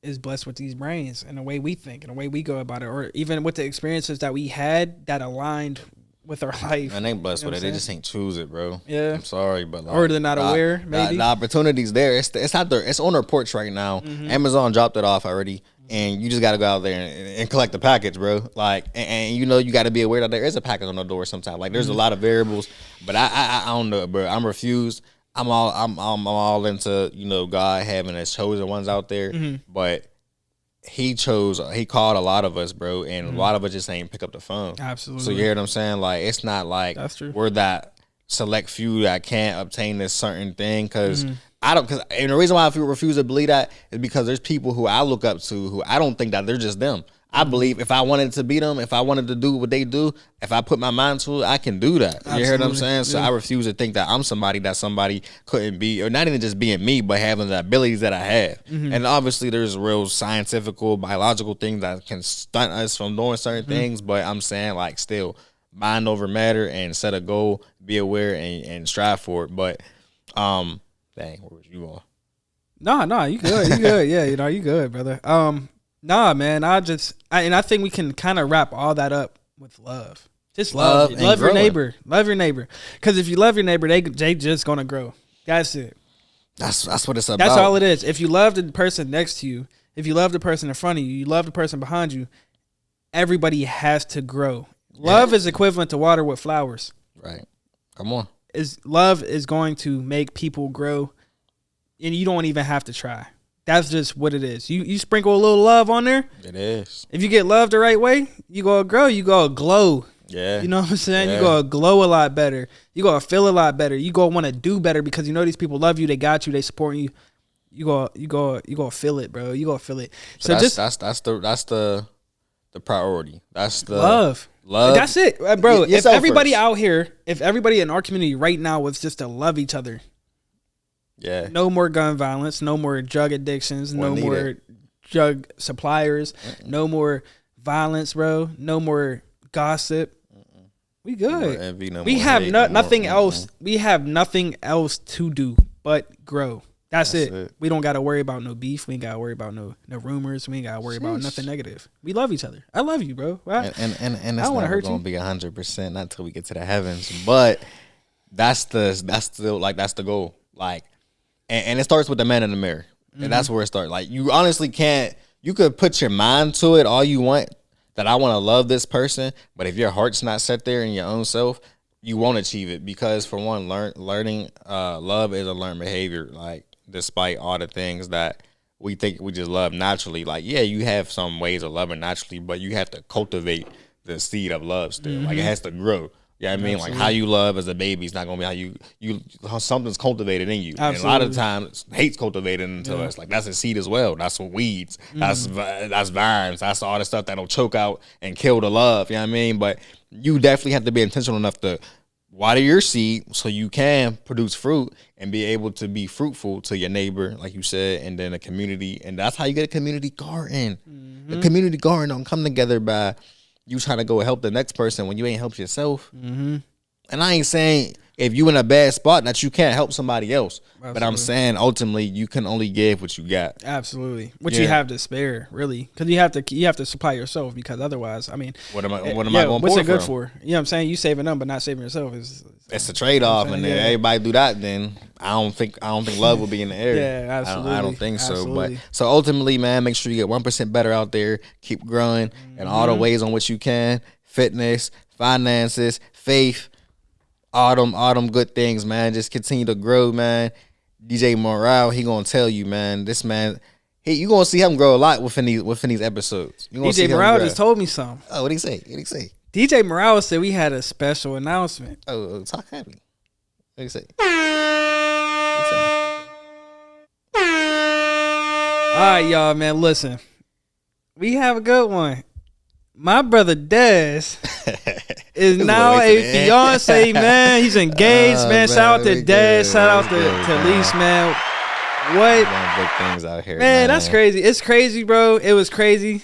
Speaker 1: is blessed with these brains and the way we think and the way we go about it, or even with the experiences that we had that aligned with our life.
Speaker 2: And they blessed with it. They just ain't choose it, bro.
Speaker 1: Yeah.
Speaker 2: I'm sorry, but like,
Speaker 1: or they're not aware, maybe.
Speaker 2: The opportunity's there. It's not there. It's on their porch right now. Mm-hmm. Amazon dropped it off already. And you just got to go out there and collect the package, bro. Like, and you know, you got to be aware that there is a package on the door sometimes. Like, there's a lot of variables, but I don't know, bro. I'm refused. I'm all into, you know, God having his chosen ones out there, but he called a lot of us, bro, and a lot of us just ain't pick up the phone.
Speaker 1: Absolutely.
Speaker 2: So you hear what I'm saying? Like, it's not like we're that select few that can't obtain this certain thing, because and the reason why I refuse to believe that is because there's people who I look up to who I don't think that they're just them. I believe if I wanted to be them, if I wanted to do what they do, if I put my mind to it, I can do that. Absolutely. You hear what I'm saying? So I refuse to think that I'm somebody that somebody couldn't be, or not even just being me, but having the abilities that I have. And obviously there's real scientific, biological things that can stunt us from doing certain things, but I'm saying, like, still mind over matter and set a goal, be aware and strive for it. But dang, where was you on?
Speaker 1: No, you good. You good. Yeah, you know, you good, brother. Nah, man, I think we can kind of wrap all that up with love. Just love your neighbor. Love your neighbor. Because if you love your neighbor, they just going to grow. That's it.
Speaker 2: That's what it's about.
Speaker 1: That's all it is. If you love the person next to you, if you love the person in front of you, you love the person behind you, everybody has to grow. Love is equivalent to water with flowers.
Speaker 2: Right. Come on.
Speaker 1: Love is going to make people grow, and you don't even have to try. That's just what it is. You sprinkle a little love on there.
Speaker 2: It is.
Speaker 1: If you get love the right way, you gonna grow. You gonna glow.
Speaker 2: Yeah.
Speaker 1: You know what I'm saying? Yeah. You gonna glow a lot better. You gonna feel a lot better. You gonna want to do better because you know these people love you. They got you. They support you. You gonna feel it, bro. You gonna feel it. So that's
Speaker 2: the priority. That's the
Speaker 1: love. That's it, bro. If everybody
Speaker 2: first.
Speaker 1: Out here, if everybody in our community right now was just to love each other.
Speaker 2: Yeah.
Speaker 1: No more gun violence. No more drug addictions. No more drug suppliers. No more violence, bro. No more gossip. We good. No more envy, we have nothing else. We have nothing else to do but grow. That's it. We don't got to worry about no beef. We ain't got to worry about no rumors. We ain't got to worry about nothing negative. We love each other. I love you, bro.
Speaker 2: Right? And it's never going to be 100%, not until we get to the heavens. But that's the goal. Like, and it starts with the man in the mirror. And that's where it starts. Like, you honestly can't, you could put your mind to it all you want, that I want to love this person. But if your heart's not set there in your own self, you won't achieve it. Because for one, learning love is a learned behavior. Like, despite all the things that we think we just love naturally. Like, yeah, you have some ways of loving naturally, but you have to cultivate the seed of love still. Like, it has to grow. You know what I mean? Absolutely. Like, how you love as a baby is not going to be how something's cultivated in you. Absolutely. And a lot of times, hate's cultivated into us. Like, that's a seed as well. That's some weeds. That's vines. That's all the stuff that'll choke out and kill the love. You know what I mean? But you definitely have to be intentional enough to water your seed so you can produce fruit and be able to be fruitful to your neighbor, like you said, and then a community. And that's how you get a community garden. The community garden don't come together by you trying to go help the next person when you ain't helped yourself. And I ain't saying if you in a bad spot that you can't help somebody else. Absolutely. But I'm saying ultimately you can only give what you got. Absolutely. What you have to spare, really. Because you have to supply yourself, because otherise, I mean, what am I going to what's it good for? You know what I'm saying? You saving them but not saving yourself it's a trade off, and then everybody do that, then I don't think love will be in the air. Yeah, absolutely. I don't think so. Absolutely. But so ultimately, man, make sure you get 1% better out there, keep growing in all the ways on which you can. Fitness, finances, faith, all them good things, man. Just continue to grow, man. DJ Moral, he gonna tell you, man. This man, you gonna see him grow a lot within these episodes. DJ Moral just told me something. Oh, what did he say? DJ Moral said we had a special announcement. Oh, talk heavy. What you say?
Speaker 1: All right, y'all, man. Listen, we have a good one. My brother Des is now a fiance, man. He's engaged, man. Shout out to Des. Shout out to Lise, man. What?
Speaker 2: Big things out here,
Speaker 1: man, that's crazy. It's crazy, bro. It was crazy.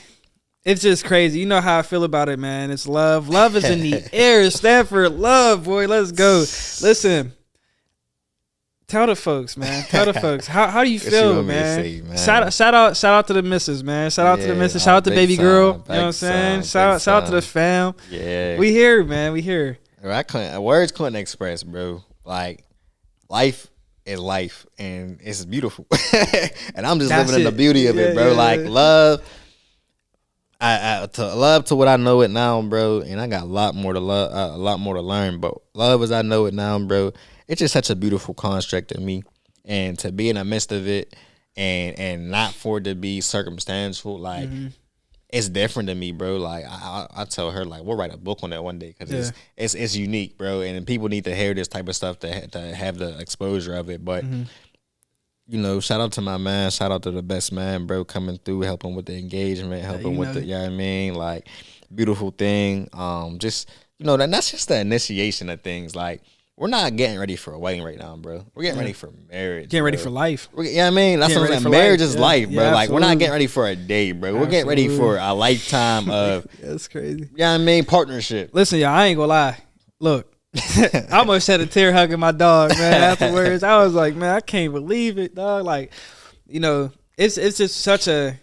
Speaker 1: It's just crazy. You know how I feel about it, man. It's love. Love is in the air. Stanford, love, boy. Let's go. Listen. Tell the folks, man. Tell the folks. How do you feel, man? Say, man? Shout out to the missus, man. Shout out to the missus. Shout out to baby girl. You know what I'm saying? Shout out to the fam.
Speaker 2: Yeah.
Speaker 1: We here, man. We here.
Speaker 2: Words couldn't express, bro. Like, life is life, and it's beautiful. And I'm just living in the beauty of it, bro. Yeah. Like, love. Love to what I know it now, bro. And I got a lot more to learn. But love as I know it now, bro. It's just such a beautiful construct to me, and to be in the midst of it, and not for it to be circumstantial, like it's different to me, bro. Like I tell her, like, we'll write a book on that one day, because it's unique, bro, and people need to hear this type of stuff to have the exposure of it. But you know, shout out to my man, shout out to the best man, bro, coming through, helping with the engagement, helping with the, you know what I mean, like, beautiful thing. Just, you know, that's just the initiation of things, like. We're not getting ready for a wedding right now, bro. We're getting ready for marriage.
Speaker 1: Getting ready for life.
Speaker 2: You know what I mean? That's what I'm saying. Marriage is life, bro. Like, we're not getting ready for a day, bro. We're getting ready for a lifetime of,
Speaker 1: that's crazy.
Speaker 2: You know what I mean? Partnership.
Speaker 1: Listen, y'all, I ain't gonna lie. Look, I almost had a tear hugging my dog, man, afterwards. I was like, man, I can't believe it, dog. Like, you know, it's just such a...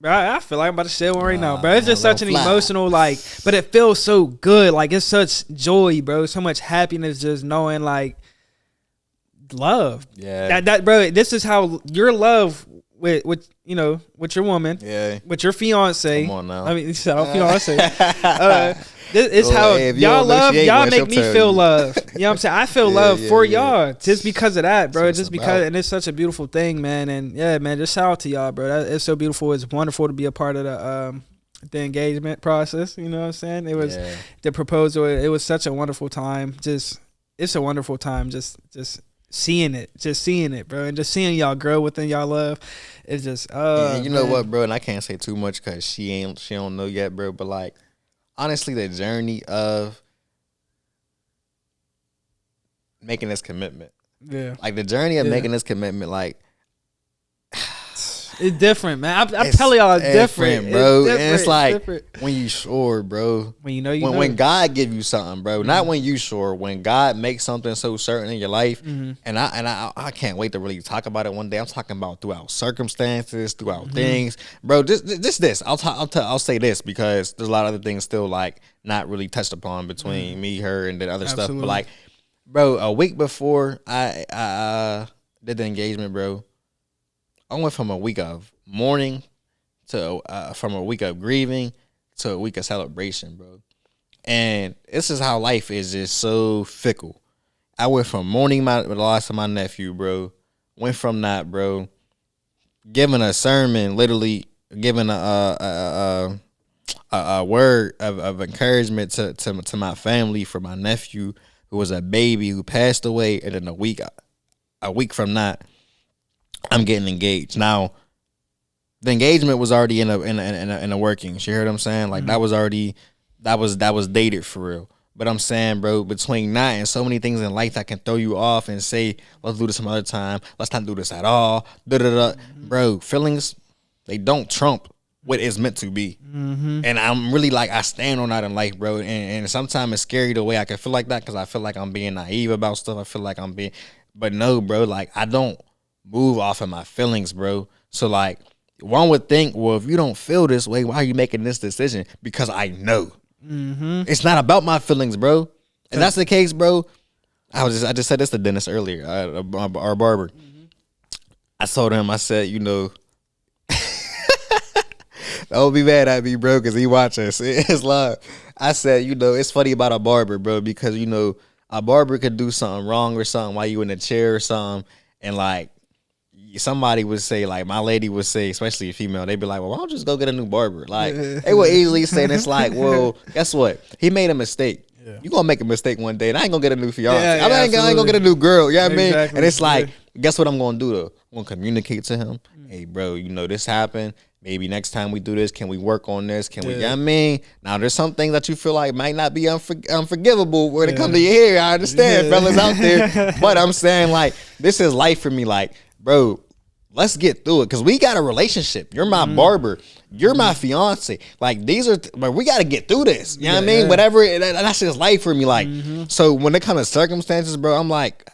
Speaker 1: Bro, I feel like I'm about to shed one right now, bro. It's just such an emotional, like, but it feels so good. Like, it's such joy, bro. So much happiness just knowing, like, love. Yeah. That bro, this is how your love with you know, with your woman, with your fiance.
Speaker 2: Come on now.
Speaker 1: I mean, fiance. This is how y'all love. Y'all make me feel love. You know what I'm saying? I feel love for y'all just because of that, bro. Just because, and it's such a beautiful thing, man. And yeah, man, just shout out to y'all, bro. It's so beautiful. It's wonderful to be a part of the engagement process. You know what I'm saying? It was the proposal. It was such a wonderful time. It's a wonderful time. Just seeing it, bro, and just seeing y'all grow within y'all love. It's just
Speaker 2: you know what, bro. And I can't say too much because she don't know yet, bro. But like, honestly, the journey of making this commitment, like the journey of making this commitment, like.
Speaker 1: It's different, man. I'm telling y'all, it's different,
Speaker 2: bro.
Speaker 1: It's different,
Speaker 2: and it's like when you sure, bro.
Speaker 1: When you know,
Speaker 2: when God give you something, bro. Not when you sure. When God makes something so certain in your life, and I can't wait to really talk about it one day. I'm talking about throughout circumstances, throughout things, bro. This. I'll say this because there's a lot of other things still like not really touched upon between me, her, and then other stuff. But like, bro, a week before I did the engagement, bro. I went from a week of mourning to from a week of grieving to a week of celebration, bro. And this is how life is just so fickle. I went from mourning the loss of my nephew, bro. Went from that, bro, giving a sermon, literally giving a word of encouragement to my family for my nephew who was a baby who passed away, and then a week from that, I'm getting engaged. Now, the engagement was already in a workings. You heard what I'm saying? Like that was dated for real. But I'm saying, bro, between that and so many things in life that can throw you off and say, let's do this some other time. Let's not do this at all. Bro, feelings, they don't trump what is meant to be. And I'm really like, I stand on that in life, bro. And sometimes it's scary the way I can feel like that because I feel like I'm being naive about stuff. I feel like but no, bro, like I don't move off of my feelings, bro. So like one would think, well, if you don't feel this way, why are you making this decision? Because I know it's not about my feelings, bro. And that's the case, bro. I just said this to Dennis earlier, our barber. I told him, I said, you know, don't be mad at me, bro, because he watch us. It's live. I said, you know, it's funny about a barber, bro, because you know a barber could do something wrong or something while you in a chair or something, and like somebody would say, like my lady would say, especially a female, they'd be like, well, why don't you just go get a new barber? Like they would easily say, and it's like, well, guess what? He made a mistake. You gonna make a mistake one day, and I ain't gonna get a new fiance.
Speaker 1: Yeah,
Speaker 2: I ain't gonna get a new girl. You know what I mean?
Speaker 1: Exactly.
Speaker 2: And it's like, guess what I'm gonna do though? I'm gonna communicate to him. Hey, bro, this happened. Maybe next time we do this, can we work on this? Can we? You know what I mean? Now there's some things that you feel like might not be unforgivable when it comes to your hair. I understand, fellas out there, but I'm saying like this is life for me. Like, bro, let's get through it because we got a relationship. You're my barber. You're my fiance. Like these are, but we got to get through this. You know what I mean? Whatever. That's just life for me. Like, so when it comes to circumstances, bro, I'm like,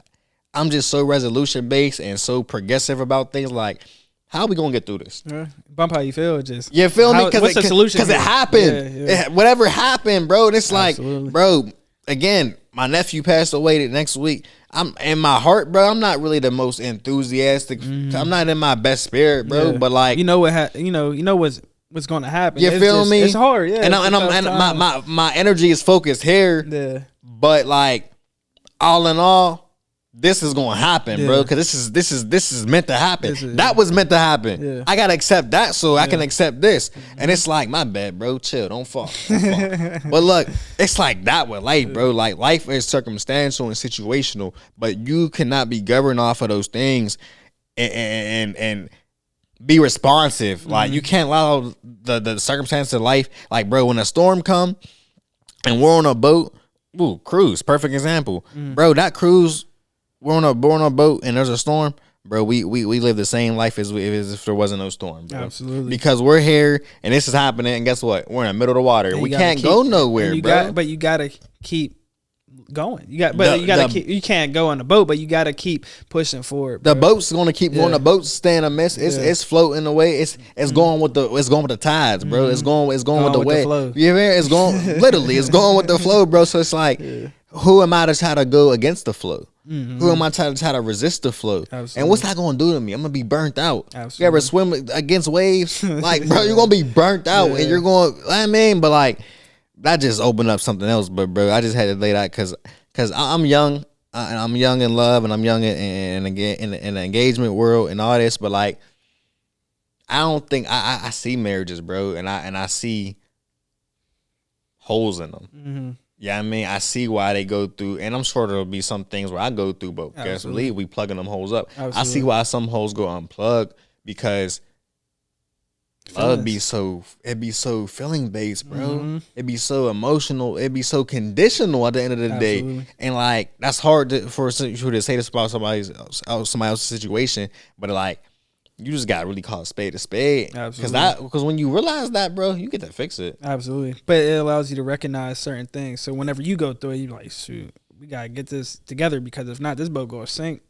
Speaker 2: I'm just so resolution based and so progressive about things. Like, how are we gonna get through this?
Speaker 1: Bump how you feel. Just
Speaker 2: you feel me?
Speaker 1: What's the solution?
Speaker 2: Because it happened. Whatever happened, bro. And it's like, bro. Again, my nephew passed away next week. I'm in my heart, bro. I'm not really the most enthusiastic. I'm not in my best spirit, bro. But like,
Speaker 1: you know what? You know what's going to happen.
Speaker 2: You feel me?
Speaker 1: It's hard, yeah.
Speaker 2: And my energy is focused here.
Speaker 1: Yeah.
Speaker 2: But like, all in all, this is gonna happen, bro. Because this is meant to happen. That was meant to happen. Yeah. I gotta accept that so I can accept this. And it's like, my bad, bro. Chill, don't fall. But look, it's like that with life, bro. Like life is circumstantial and situational, but you cannot be governed off of those things and be responsive. Like you can't allow the circumstances of life. Like, bro, when a storm come and we're on a boat, cruise, perfect example, bro. That cruise. We're on a boat and there's a storm, bro. We live the same life as if there wasn't no storm, bro.
Speaker 1: Absolutely.
Speaker 2: Because we're here and this is happening, and guess what? We're in the middle of the water. We can't go nowhere, bro.
Speaker 1: But you gotta keep going. You can't go on the boat, but you gotta keep pushing forward, bro.
Speaker 2: The boat's gonna keep going. The boat's staying a mess. It's floating away. It's going with the tides, bro. It's going with the wave.
Speaker 1: Flow.
Speaker 2: You hear? It's going literally. It's going with the flow, bro. So it's like, who am I to try to go against the flow? Who am I trying to resist the flow? Absolutely. And what's that going to do to me? I'm going to be burnt out. Absolutely. You ever swim against waves? Like, bro, you're going to be burnt out and you're going, I mean, but like, that just opened up something else. But bro, I just had to lay that because I'm young and I'm young in love and I'm young in the engagement world and all this. But like, I don't think I see marriages, bro. And I see holes in them. Yeah, I mean, I see why they go through, and I'm sure there'll be some things where I go through, but guess what? We plugging them holes up. Absolutely. I see why some holes go unplugged because love be so feeling based, bro. It be so emotional. It be so conditional at the end of the day, and like that's hard for you to say this about somebody else's situation, but like. You just got to really call a spade a spade. Absolutely. Because when you realize that, bro, you get to fix it.
Speaker 1: Absolutely. But it allows you to recognize certain things. So whenever you go through it, you're like, shoot, we got to get this together because if not, this boat going to sink.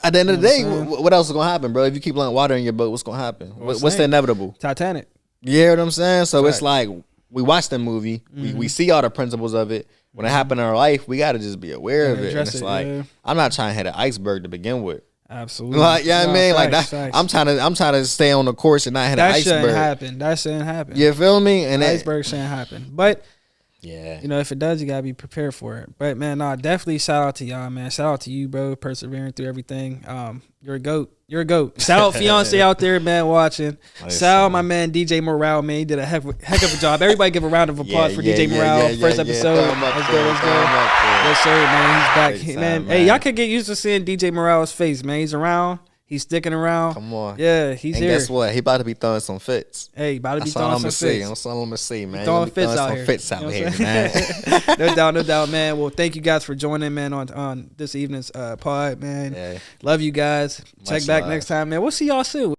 Speaker 2: At the end of the day, what else is going to happen, bro? If you keep letting water in your boat, what's going to happen? What's the inevitable?
Speaker 1: Titanic.
Speaker 2: You hear what I'm saying? So it's like we watch the movie. We see all the principles of it. When it happened in our life, we got to just be aware of it. And it's like, I'm not trying to hit an iceberg to begin with.
Speaker 1: Absolutely.
Speaker 2: Like, yeah, I mean, like that. Facts. I'm trying to stay on the course and not hit an iceberg.
Speaker 1: That shouldn't happen.
Speaker 2: You feel me? And
Speaker 1: iceberg shouldn't happen. But
Speaker 2: yeah,
Speaker 1: if it does, you gotta be prepared for it. But man, definitely shout out to y'all, man. Shout out to you, bro, persevering through everything. You're a goat. You're a goat. Shout out fiance out there, man, watching. Shout out my man DJ Moral, man. He did a heck of a job. Everybody give a round of applause for DJ Moral. First episode. Let's go. Yes, sir, man. He's back. Man, hey, y'all could get used to seeing DJ Moral's face, man. He's around. He's sticking around.
Speaker 2: Come on.
Speaker 1: Yeah, he's here.
Speaker 2: And guess what? He about to be throwing some fits.
Speaker 1: Hey, about to be throwing some fits.
Speaker 2: That's all I'm going to say, man.
Speaker 1: Throwing fits out
Speaker 2: here, man.
Speaker 1: No doubt, man. Well, thank you guys for joining, man, on this evening's pod, man.
Speaker 2: Yeah.
Speaker 1: Love you guys. Check back next time, man. We'll see y'all soon.